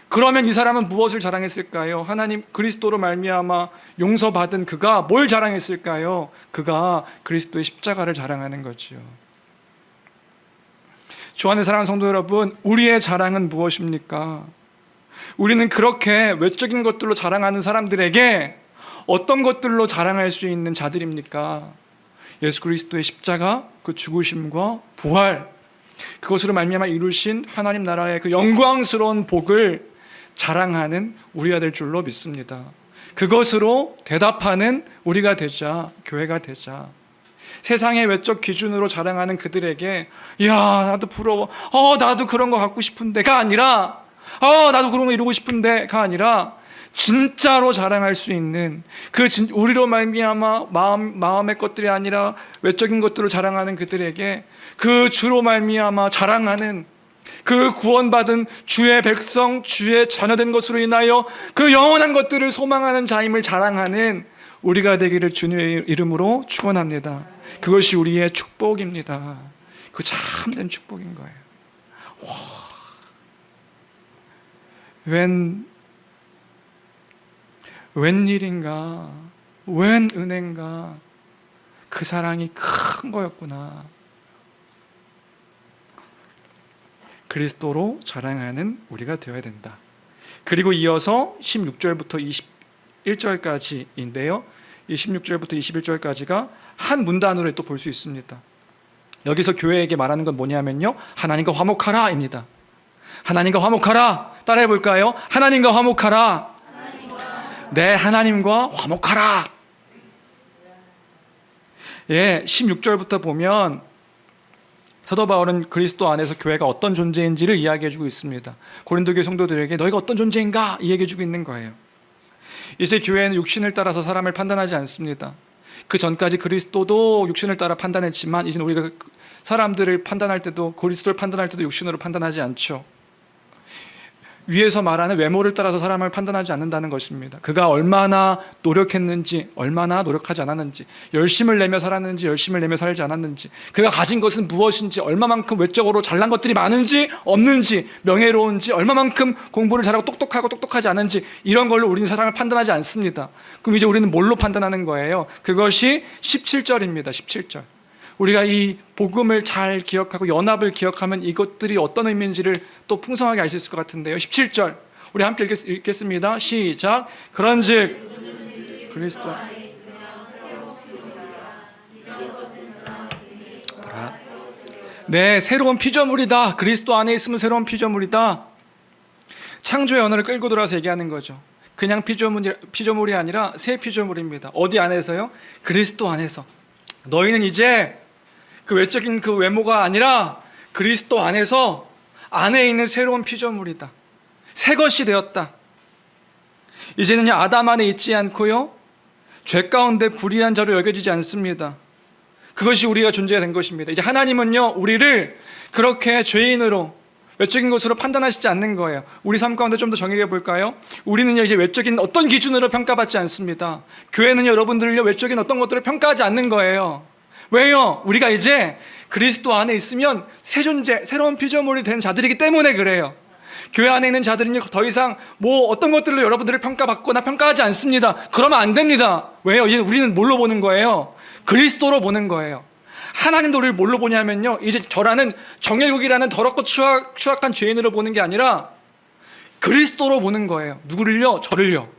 그러면 이 사람은 무엇을 자랑했을까요? 하나님 그리스도로 말미암아 용서받은 그가 뭘 자랑했을까요? 그가 그리스도의 십자가를 자랑하는 거지요. 주 안에 사랑하는 성도 여러분, 우리의 자랑은 무엇입니까? 우리는 그렇게 외적인 것들로 자랑하는 사람들에게 어떤 것들로 자랑할 수 있는 자들입니까? 예수 그리스도의 십자가, 그 죽으심과 부활, 그것으로 말미암아 이루신 하나님 나라의 그 영광스러운 복을 자랑하는 우리가 될 줄로 믿습니다. 그것으로 대답하는 우리가 되자, 교회가 되자. 세상의 외적 기준으로 자랑하는 그들에게 야 나도 부러워, 나도 그런 거 갖고 싶은데가 아니라 나도 그런 거 이루고 싶은데가 아니라 진짜로 자랑할 수 있는 우리로 말미암아 마음의 것들이 아니라 외적인 것들로 자랑하는 그들에게 그 주로 말미암아 자랑하는 그 구원받은 주의 백성, 주의 자녀된 것으로 인하여 그 영원한 것들을 소망하는 자임을 자랑하는 우리가 되기를 주님의 이름으로 축원합니다. 그것이 우리의 축복입니다. 그 참된 축복인 거예요. 웬일인가, 웬 은혜인가, 그 사랑이 큰 거였구나. 그리스도로 자랑하는 우리가 되어야 된다. 그리고 이어서 16절부터 21절까지인데요. 이 16절부터 21절까지가 한 문단으로 또 볼 수 있습니다. 여기서 교회에게 말하는 건 뭐냐면요, 하나님과 화목하라입니다. 하나님과 화목하라. 따라해 볼까요? 하나님과 화목하라. 네, 하나님과 화목하라. 예, 16절부터 보면 사도 바울은 그리스도 안에서 교회가 어떤 존재인지를 이야기해주고 있습니다. 고린도교회 성도들에게 너희가 어떤 존재인가 이야기해주고 있는 거예요. 이제 교회는 육신을 따라서 사람을 판단하지 않습니다. 그 전까지 그리스도도 육신을 따라 판단했지만 이제는 우리가 사람들을 판단할 때도, 그리스도를 판단할 때도 육신으로 판단하지 않죠. 위에서 말하는 외모를 따라서 사람을 판단하지 않는다는 것입니다. 그가 얼마나 노력했는지, 얼마나 노력하지 않았는지, 열심을 내며 살았는지, 열심을 내며 살지 않았는지, 그가 가진 것은 무엇인지, 얼마만큼 외적으로 잘난 것들이 많은지 없는지, 명예로운지, 얼마만큼 공부를 잘하고 똑똑하고 똑똑하지 않은지, 이런 걸로 우리는 사람을 판단하지 않습니다. 그럼 이제 우리는 뭘로 판단하는 거예요? 그것이 17절입니다. 17절. 우리가 이 복음을 잘 기억하고 연합을 기억하면 이것들이 어떤 의미인지를 또 풍성하게 알 수 있을 것 같은데요. 17절 우리 함께 읽겠습니다. 시작. 그런즉 그리스도 네, 새로운 피조물이다. 그리스도 안에 있으면 새로운 피조물이다. 창조의 언어를 끌고 돌아서 얘기하는 거죠. 그냥 피조물이 아니라 새 피조물입니다. 어디 안에서요? 그리스도 안에서. 너희는 이제 그 외적인 그 외모가 아니라 그리스도 안에서 안에 있는 새로운 피조물이다. 새 것이 되었다. 이제는요, 아담 안에 있지 않고요, 죄 가운데 불의한 자로 여겨지지 않습니다. 그것이 우리가 존재된 것입니다. 이제 하나님은요, 우리를 그렇게 죄인으로, 외적인 것으로 판단하시지 않는 거예요. 우리 삶 가운데 좀 더 정의해 볼까요? 우리는요, 이제 외적인 어떤 기준으로 평가받지 않습니다. 교회는요, 여러분들을요, 외적인 어떤 것들을 평가하지 않는 거예요. 왜요? 우리가 이제 그리스도 안에 있으면 새 존재, 새로운 피조물이 된 자들이기 때문에 그래요. 교회 안에 있는 자들은요, 더 이상 뭐 어떤 것들로 여러분들을 평가받거나 평가하지 않습니다. 그러면 안 됩니다. 왜요? 이제 우리는 뭘로 보는 거예요? 그리스도로 보는 거예요. 하나님도 우리를 뭘로 보냐면요, 이제 저라는 정일국이라는 더럽고 추악한 죄인으로 보는 게 아니라 그리스도로 보는 거예요. 누구를요? 저를요.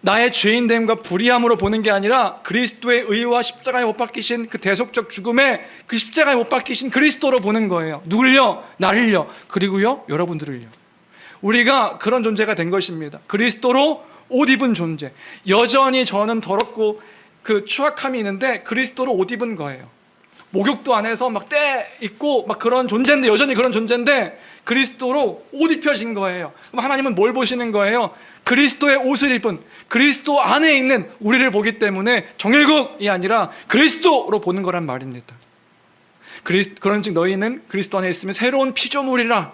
나의 죄인됨과 불의함으로 보는 게 아니라 그리스도의 의와 십자가에 못 박히신 그 대속적 죽음에 그 십자가에 못 박히신 그리스도로 보는 거예요. 누굴요? 나를요. 그리고요, 여러분들을요. 우리가 그런 존재가 된 것입니다. 그리스도로 옷 입은 존재. 여전히 저는 더럽고 그 추악함이 있는데 그리스도로 옷 입은 거예요. 목욕도 안 해서 막 때 있고 막 그런 존재인데, 여전히 그런 존재인데 그리스도로 옷 입혀진 거예요. 그럼 하나님은 뭘 보시는 거예요? 그리스도의 옷을 입은, 그리스도 안에 있는 우리를 보기 때문에 정일국이 아니라 그리스도로 보는 거란 말입니다. 그런즉 너희는 그리스도 안에 있으면 새로운 피조물이라.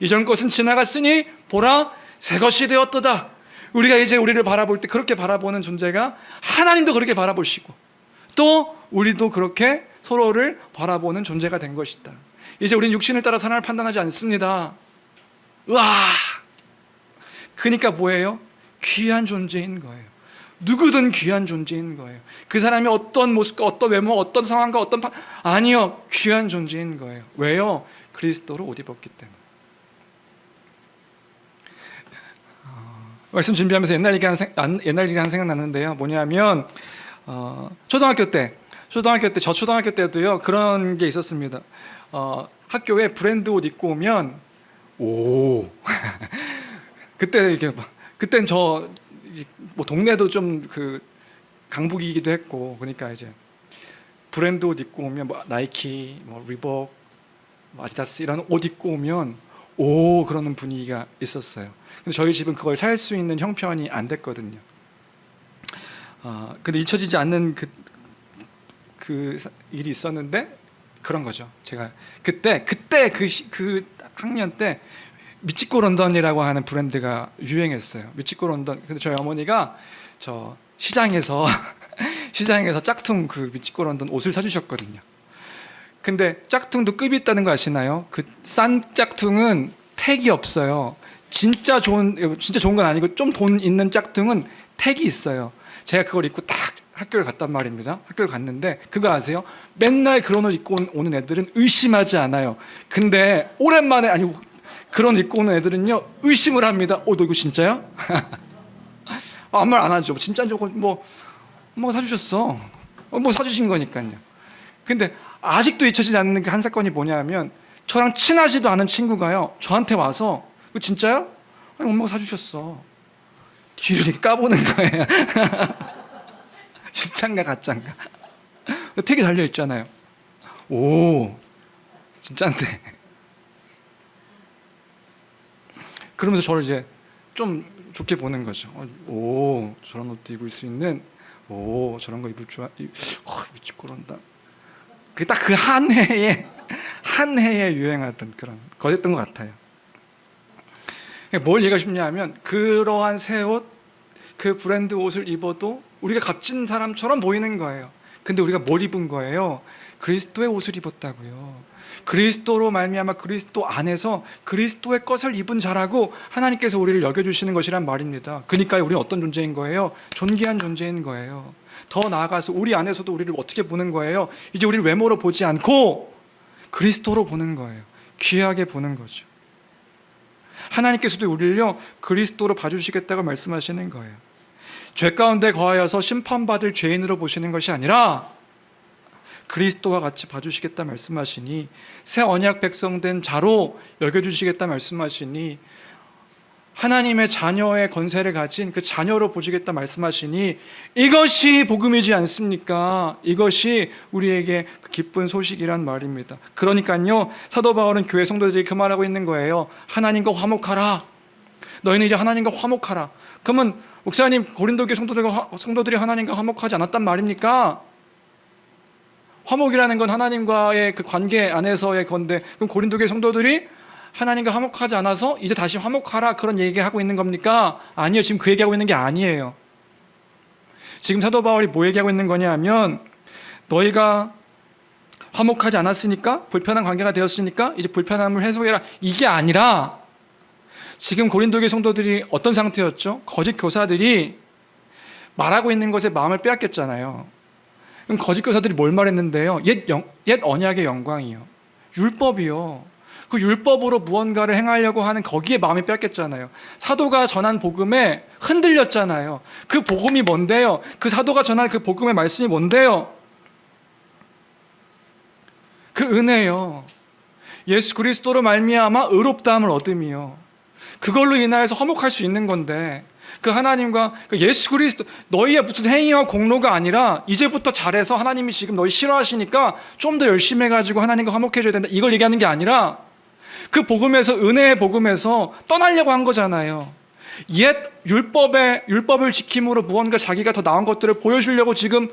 이전 것은 지나갔으니 보라 새 것이 되었도다. 우리가 이제 우리를 바라볼 때 그렇게 바라보는 존재가 하나님도 그렇게 바라보시고 또 우리도 그렇게 서로를 바라보는 존재가 된 것이다. 이제 우리는 육신을 따라 하나님을 판단하지 않습니다. 와, 그러니까 뭐예요? 귀한 존재인 거예요. 누구든 귀한 존재인 거예요. 그 사람이 어떤 모습과 어떤 외모, 어떤 상황과 아니요, 귀한 존재인 거예요. 왜요? 그리스도로 옷 입었기 때문에. 말씀 준비하면서 옛날 얘기 하나 생각났는데요. 뭐냐면 초등학교 때 저 초등학교 때도요, 그런 게 있었습니다. 학교에 브랜드 옷 입고 오면 그때 이렇게 그땐 저 뭐 동네도 좀 그 강북이기도 했고, 그러니까 이제 브랜드 옷 입고 오면 뭐 나이키, 뭐 리복, 뭐 아디다스 이런 옷 입고 오면 그러는 분위기가 있었어요. 근데 저희 집은 그걸 살 수 있는 형편이 안 됐거든요. 근데 잊혀지지 않는 그 일이 있었는데 그런 거죠. 제가 그때 그 학년 때 미치코 런던이라고 하는 브랜드가 유행했어요. 미치코 런던. 근데 저희 어머니가 저 시장에서 짝퉁 그 미치코 런던 옷을 사주셨거든요. 근데 짝퉁도 급이 있다는 거 아시나요? 그 싼 짝퉁은 택이 없어요. 진짜 좋은 건 아니고 좀 돈 있는 짝퉁은 택이 있어요. 제가 그걸 입고 딱 학교를 갔단 말입니다. 학교를 갔는데 그거 아세요? 맨날 그런 옷 입고 오는 애들은 의심하지 않아요. 근데 오랜만에, 아니 그런 입고 오는 애들은요 의심을 합니다. 너 이거 진짜야? 아무 말 안 하죠. 진짜인 줄 뭐 엄마가 사주셨어. 뭐 사주신 거니까요. 근데 아직도 잊혀지지 않는 그 한 사건이 뭐냐면, 저랑 친하지도 않은 친구가요 저한테 와서 이거 진짜야? 아니 엄마가 사주셨어. 뒤를 이렇게 까보는 거예요. 진짠가 가짠가. 택이 달려있잖아요. 진짠데. 그러면서 저를 이제 좀 좋게 보는 거죠. 저런 옷도 입을 수 있는, 저런 거 입을 줄 미치고 그런다. 그게 딱 그 한 해에 유행하던 그런 거였던 것 같아요. 뭘 얘기하고 싶냐 하면, 그러한 새 옷, 그 브랜드 옷을 입어도 우리가 값진 사람처럼 보이는 거예요. 근데 우리가 뭘 입은 거예요? 그리스도의 옷을 입었다고요. 그리스도로 말미암아 그리스도 안에서 그리스도의 것을 입은 자라고 하나님께서 우리를 여겨주시는 것이란 말입니다. 그러니까 우리는 어떤 존재인 거예요? 존귀한 존재인 거예요. 더 나아가서 우리 안에서도 우리를 어떻게 보는 거예요? 이제 우리를 외모로 보지 않고 그리스도로 보는 거예요. 귀하게 보는 거죠. 하나님께서도 우리를요 그리스도로 봐주시겠다고 말씀하시는 거예요. 죄 가운데 거하여서 심판받을 죄인으로 보시는 것이 아니라 그리스도와 같이 봐주시겠다 말씀하시니, 새 언약 백성된 자로 여겨주시겠다 말씀하시니, 하나님의 자녀의 권세를 가진 그 자녀로 보시겠다 말씀하시니, 이것이 복음이지 않습니까? 이것이 우리에게 기쁜 소식이란 말입니다. 그러니까요 사도 바울은 교회 성도들이 그 말하고 있는 거예요. 하나님과 화목하라. 너희는 이제 하나님과 화목하라. 그러면 목사님, 고린도교회 성도들이 하나님과 화목하지 않았단 말입니까? 화목이라는 건 하나님과의 그 관계 안에서의 건데, 그럼 고린도교회 성도들이 하나님과 화목하지 않아서 이제 다시 화목하라, 그런 얘기하고 있는 겁니까? 아니요. 지금 그 얘기하고 있는 게 아니에요. 지금 사도 바울이 뭐 얘기하고 있는 거냐 하면, 너희가 화목하지 않았으니까, 불편한 관계가 되었으니까 이제 불편함을 해소해라, 이게 아니라, 지금 고린도교회 성도들이 어떤 상태였죠? 거짓 교사들이 말하고 있는 것에 마음을 빼앗겼잖아요. 그럼 거짓 교사들이 뭘 말했는데요? 옛 언약의 영광이요, 율법이요, 그 율법으로 무언가를 행하려고 하는 거기에 마음이 빼앗겼잖아요. 사도가 전한 복음에 흔들렸잖아요. 그 복음이 뭔데요? 그 사도가 전한 그 복음의 말씀이 뭔데요? 그 은혜요, 예수 그리스도로 말미암아 의롭다함을 얻음이요, 그걸로 인하여서 화목할 수 있는 건데, 그 하나님과 그 예수 그리스도, 너희의 무슨 행위와 공로가 아니라 이제부터 잘해서 하나님이 지금 너희 싫어하시니까 좀 더 열심히 해가지고 하나님과 화목해져야 된다, 이걸 얘기하는 게 아니라, 그 복음에서, 은혜의 복음에서 떠나려고 한 거잖아요. 옛 율법을 지킴으로 무언가 자기가 더 나은 것들을 보여주려고 지금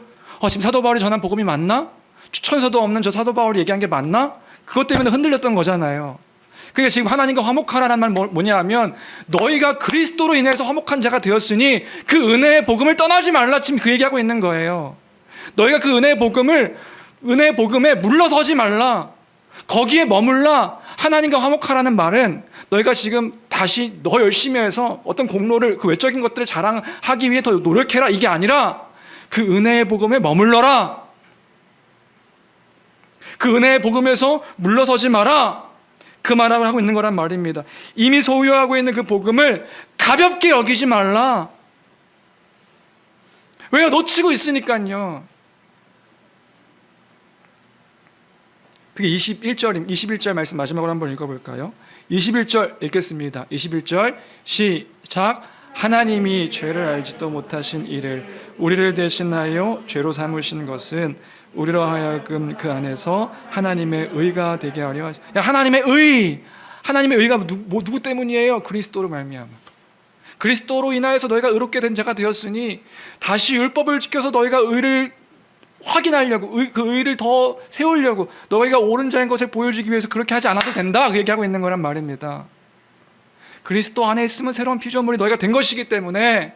사도 바울이 전한 복음이 맞나? 추천서도 없는 저 사도 바울이 얘기한 게 맞나? 그것 때문에 흔들렸던 거잖아요. 그러니까 지금 하나님과 화목하라는 말 뭐냐 하면, 너희가 그리스도로 인해서 화목한 자가 되었으니 그 은혜의 복음을 떠나지 말라, 지금 그 얘기하고 있는 거예요. 너희가 그 은혜의 복음에 물러서지 말라, 거기에 머물라. 하나님과 화목하라는 말은 너희가 지금 다시 더 열심히 해서 어떤 공로를, 그 외적인 것들을 자랑하기 위해 더 노력해라, 이게 아니라 그 은혜의 복음에 머물러라, 그 은혜의 복음에서 물러서지 마라, 그 말을 하고 있는 거란 말입니다. 이미 소유하고 있는 그 복음을 가볍게 여기지 말라. 왜요? 놓치고 있으니까요. 그게 21절 말씀 마지막으로 한번 읽어볼까요? 21절 읽겠습니다. 21절 시작. 하나님이 죄를 알지도 못하신 이를 우리를 대신하여 죄로 삼으신 것은 우리로 하여금 그 안에서 하나님의 의가 되게 하려 하시. 하나님의 의가 누구 때문이에요? 그리스도로 말미암아. 그리스도로 인하여서 너희가 의롭게 된 자가 되었으니 다시 율법을 지켜서 너희가 의를 확인하려고, 그 의를 더 세우려고, 너희가 옳은 자인 것을 보여주기 위해서 그렇게 하지 않아도 된다, 그 얘기하고 있는 거란 말입니다. 그리스도 안에 있으면 새로운 피조물이 너희가 된 것이기 때문에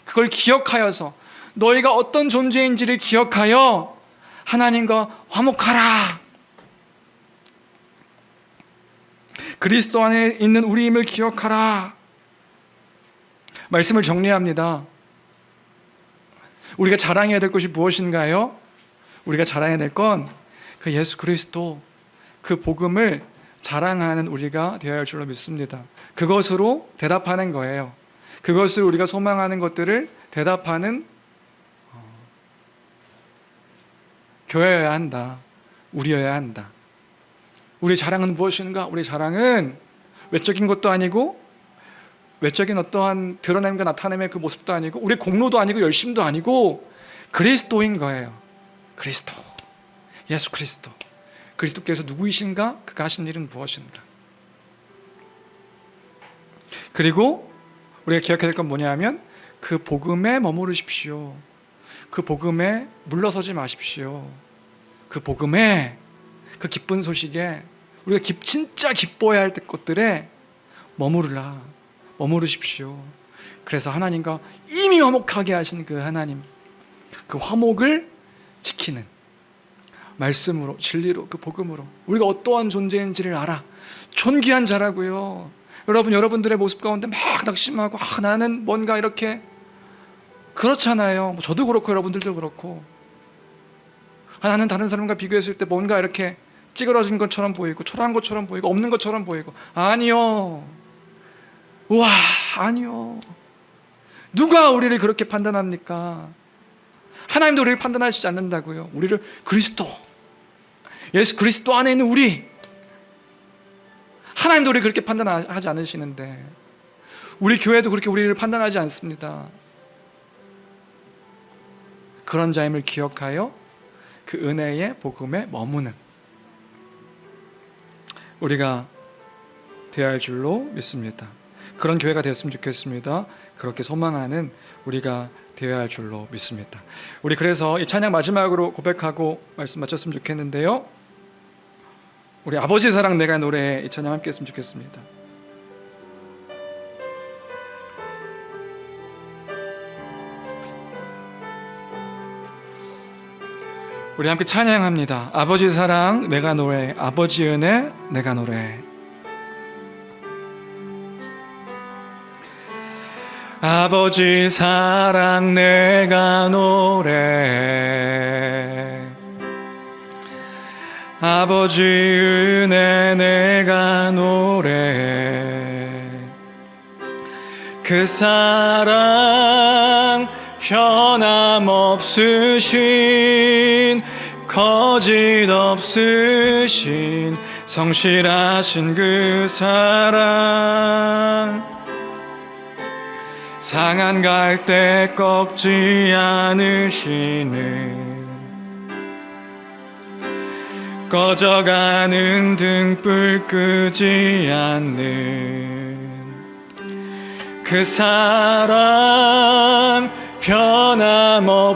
그걸 기억하여서, 너희가 어떤 존재인지를 기억하여 하나님과 화목하라. 그리스도 안에 있는 우리임을 기억하라. 말씀을 정리합니다. 우리가 자랑해야 될 것이 무엇인가요? 우리가 자랑해야 될 건 그 예수 그리스도, 그 복음을 자랑하는 우리가 되어야 할 줄로 믿습니다. 그것으로 대답하는 거예요. 그것을 우리가 소망하는 것들을 대답하는 교회여야 한다. 우리여야 한다. 우리 자랑은 무엇인가? 우리 자랑은 외적인 것도 아니고, 외적인 어떠한 드러냄과 나타냄의 그 모습도 아니고, 우리 공로도 아니고, 열심도 아니고, 그리스도인 거예요. 그리스도, 예수 그리스도. 그리스도께서 누구이신가? 그가 하신 일은 무엇인가? 그리고 우리가 기억해야 될 건 뭐냐 하면, 그 복음에 머무르십시오. 그 복음에 물러서지 마십시오. 그 복음에, 그 기쁜 소식에, 우리가 진짜 기뻐해야 할 것들에 머무르십시오. 그래서 하나님과 이미 화목하게 하신 그 하나님, 그 화목을 지키는 말씀으로, 진리로, 그 복음으로 우리가 어떠한 존재인지를 알아. 존귀한 자라고요. 여러분들의 모습 가운데 막 낙심하고, 나는 뭔가 이렇게 그렇잖아요. 저도 그렇고 여러분들도 그렇고, 나는 다른 사람과 비교했을 때 뭔가 이렇게 찌그러진 것처럼 보이고, 초라한 것처럼 보이고, 없는 것처럼 보이고. 아니요. 우와, 아니요. 누가 우리를 그렇게 판단합니까? 하나님도 우리를 판단하시지 않는다고요. 우리를 그리스도, 예수 그리스도 안에 있는 우리, 하나님도 우리를 그렇게 판단하지 않으시는데, 우리 교회도 그렇게 우리를 판단하지 않습니다. 그런 자임을 기억하여 그 은혜의 복음에 머무는 우리가 되어야 할 줄로 믿습니다. 그런 교회가 되었으면 좋겠습니다. 그렇게 소망하는 우리가 되어야 할 줄로 믿습니다. 우리 그래서 이 찬양 마지막으로 고백하고 말씀 마쳤으면 좋겠는데요. 우리 아버지 사랑 내가 노래해 이 찬양 함께 했으면 좋겠습니다. 우리 함께 찬양합니다. 아버지 사랑 내가 노래해, 아버지 은혜 내가 노래해. 아버지 사랑 내가 노래해, 아버지 은혜 내가 노래해. 그 사랑 변함없으신, 거짓 없으신, 성실하신 그 사랑, 상한 갈대 꺾지 않으시는, 꺼져가는 등불 끄지 않는 그 사랑, 변함없으신,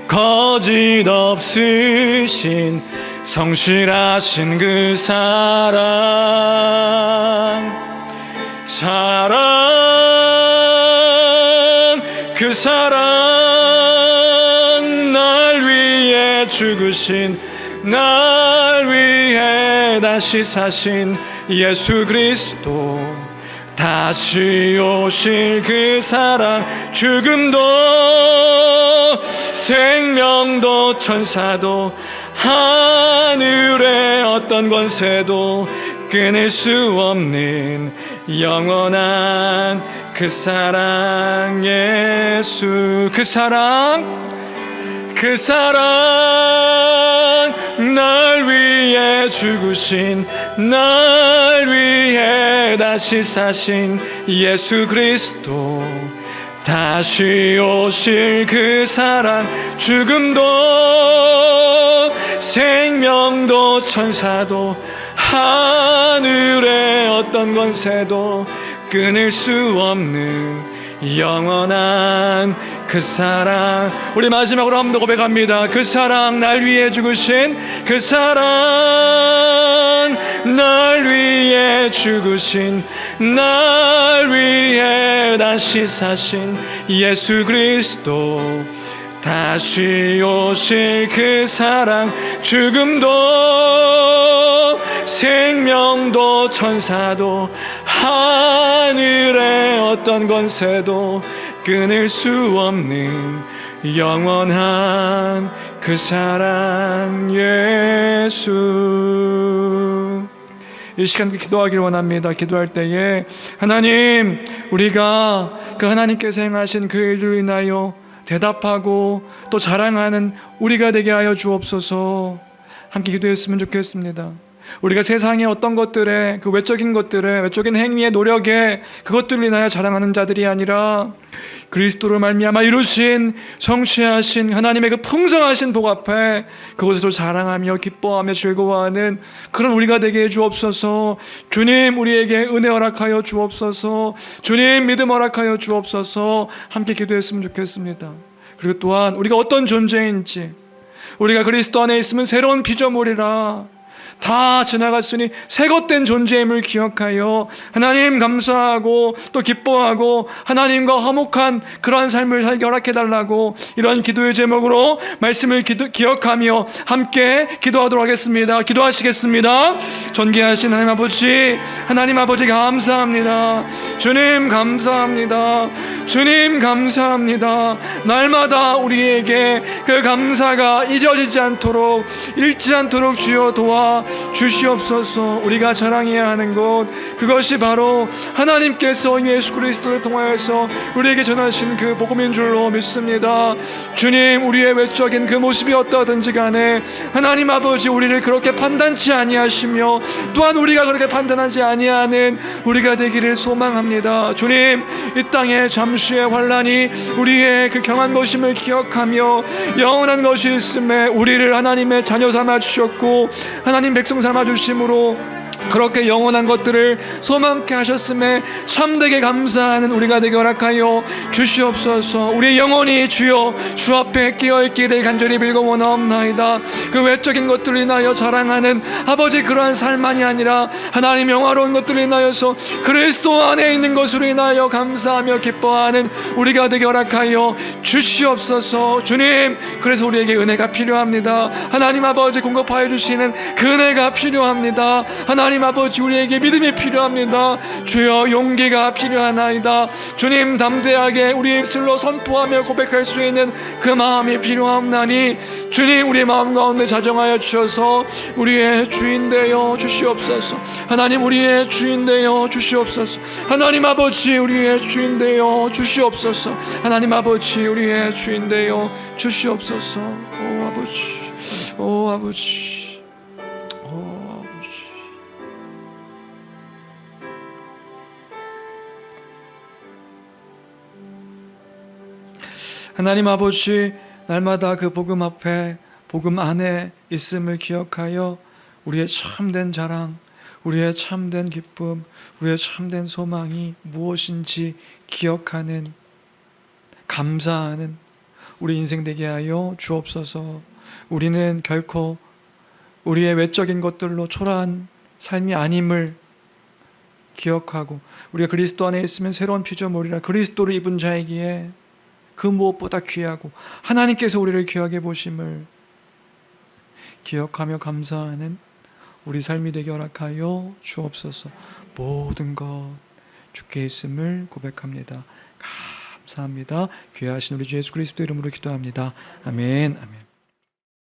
거짓 없으신, 성실하신 그 사랑, 그 사랑, 날 위해 죽으신, 날 위해 다시 사신 예수 그리스도, 다시 오실 그 사랑, 죽음도 생명도 천사도 하늘의 어떤 권세도 끊을 수 없는 영원한 그 사랑, 예수. 그 사랑, 그 사랑, 날 위해 죽으신, 날 위해 다시 사신 예수 그리스도, 다시 오실 그 사랑, 죽음도 생명도 천사도 하늘의 어떤 권세도 끊을 수 없는 영원한 그 사랑. 우리 마지막으로 한 번 더 고백합니다. 그 사랑, 날 위해 죽으신 그 사랑, 날 위해 죽으신, 날 위해 다시 사신 예수 그리스도, 다시 오실 그 사랑, 죽음도 생명도 천사도 하늘의 어떤 권세도 끊을 수 없는 영원한 그 사랑, 예수. 이 시간 기도하기를 원합니다. 기도할 때에 하나님, 우리가 그 하나님께서 행하신 그 일들로 인하여 대답하고 또 자랑하는 우리가 되게 하여 주옵소서. 함께 기도했으면 좋겠습니다. 우리가 세상의 어떤 것들에, 그 외적인 것들에, 외적인 행위의 노력에, 그것들로 인하여 자랑하는 자들이 아니라 그리스도로 말미암아 이루신, 성취하신 하나님의 그 풍성하신 복 앞에 그것으로 자랑하며 기뻐하며 즐거워하는 그런 우리가 되게 해 주옵소서. 주님, 우리에게 은혜 허락하여 주옵소서. 주님, 믿음 허락하여 주옵소서. 함께 기도했으면 좋겠습니다. 그리고 또한 우리가 어떤 존재인지, 우리가 그리스도 안에 있으면 새로운 피조물이라, 다 지나갔으니 새것된 존재임을 기억하여 하나님 감사하고 또 기뻐하고 하나님과 화목한 그러한 삶을 살게 허락해달라고, 이런 기도의 제목으로 말씀을 기억하며 함께 기도하도록 하겠습니다. 기도하시겠습니다. 전계하신 하나님 아버지, 하나님 아버지 감사합니다. 주님 감사합니다. 주님 감사합니다. 날마다 우리에게 그 감사가 잊어지지 않도록, 잃지 않도록 주여 도와 주시옵소서. 우리가 자랑해야 하는 것, 그것이 바로 하나님께서 예수 그리스도를 통하여서 우리에게 전하신 그 복음인 줄로 믿습니다. 주님, 우리의 외적인 그 모습이 어떠하든지 간에 하나님 아버지, 우리를 그렇게 판단치 아니하시며 또한 우리가 그렇게 판단하지 아니하는 우리가 되기를 소망합니다. 주님, 이 땅에 잠시의 환난이 우리의 그 경한 것임을 기억하며 영원한 것이 있음에 우리를 하나님의 자녀 삼아 주셨고 하나님 백성 삼아 주심으로 그렇게 영원한 것들을 소망케 하셨음에 참되게 감사하는 우리가 되게 허락하여 주시옵소서. 우리의 영혼이 주여 주 앞에 깨어있기를 간절히 빌고 원하옵나이다. 그 외적인 것들을 인하여 자랑하는 아버지 그러한 삶만이 아니라 하나님 영화로운 것들을 인하여서 그리스도 안에 있는 것으로 인하여 감사하며 기뻐하는 우리가 되게 허락하여 주시옵소서. 주님, 그래서 우리에게 은혜가 필요합니다. 하나님 아버지 공급하여 주시는 그 은혜가 필요합니다. 하나님 아버지 우리에게 믿음이 필요합니다. 주여 용기가 필요하나이다. 주님, 담대하게 우리 입술로 선포하며 고백할 수 있는 그 마음이 필요합나니 주님, 우리의 마음 가운데 자정하여 주셔서 우리의 주인 되어 주시옵소서. 하나님, 우리의 주인 되어 주시옵소서. 하나님 아버지 우리의 주인 되어 주시옵소서. 하나님 아버지 우리의 주인 되어 주시옵소서. 오 아버지, 오 아버지, 오 아버지. 하나님 아버지, 날마다 그 복음 앞에 복음 안에 있음을 기억하여 우리의 참된 자랑, 우리의 참된 기쁨, 우리의 참된 소망이 무엇인지 기억하는, 감사하는 우리 인생 되게 하여 주옵소서. 우리는 결코 우리의 외적인 것들로 초라한 삶이 아님을 기억하고 우리가 그리스도 안에 있으면 새로운 피조물이라 그리스도를 입은 자이기에 그 무엇보다 귀하고 하나님께서 우리를 귀하게 보심을 기억하며 감사하는 우리 삶이 되게 허락하여 주옵소서. 모든 것 주께 있음을 고백합니다. 감사합니다. 귀하신 우리 주 예수 그리스도 이름으로 기도합니다. 아멘. 아멘.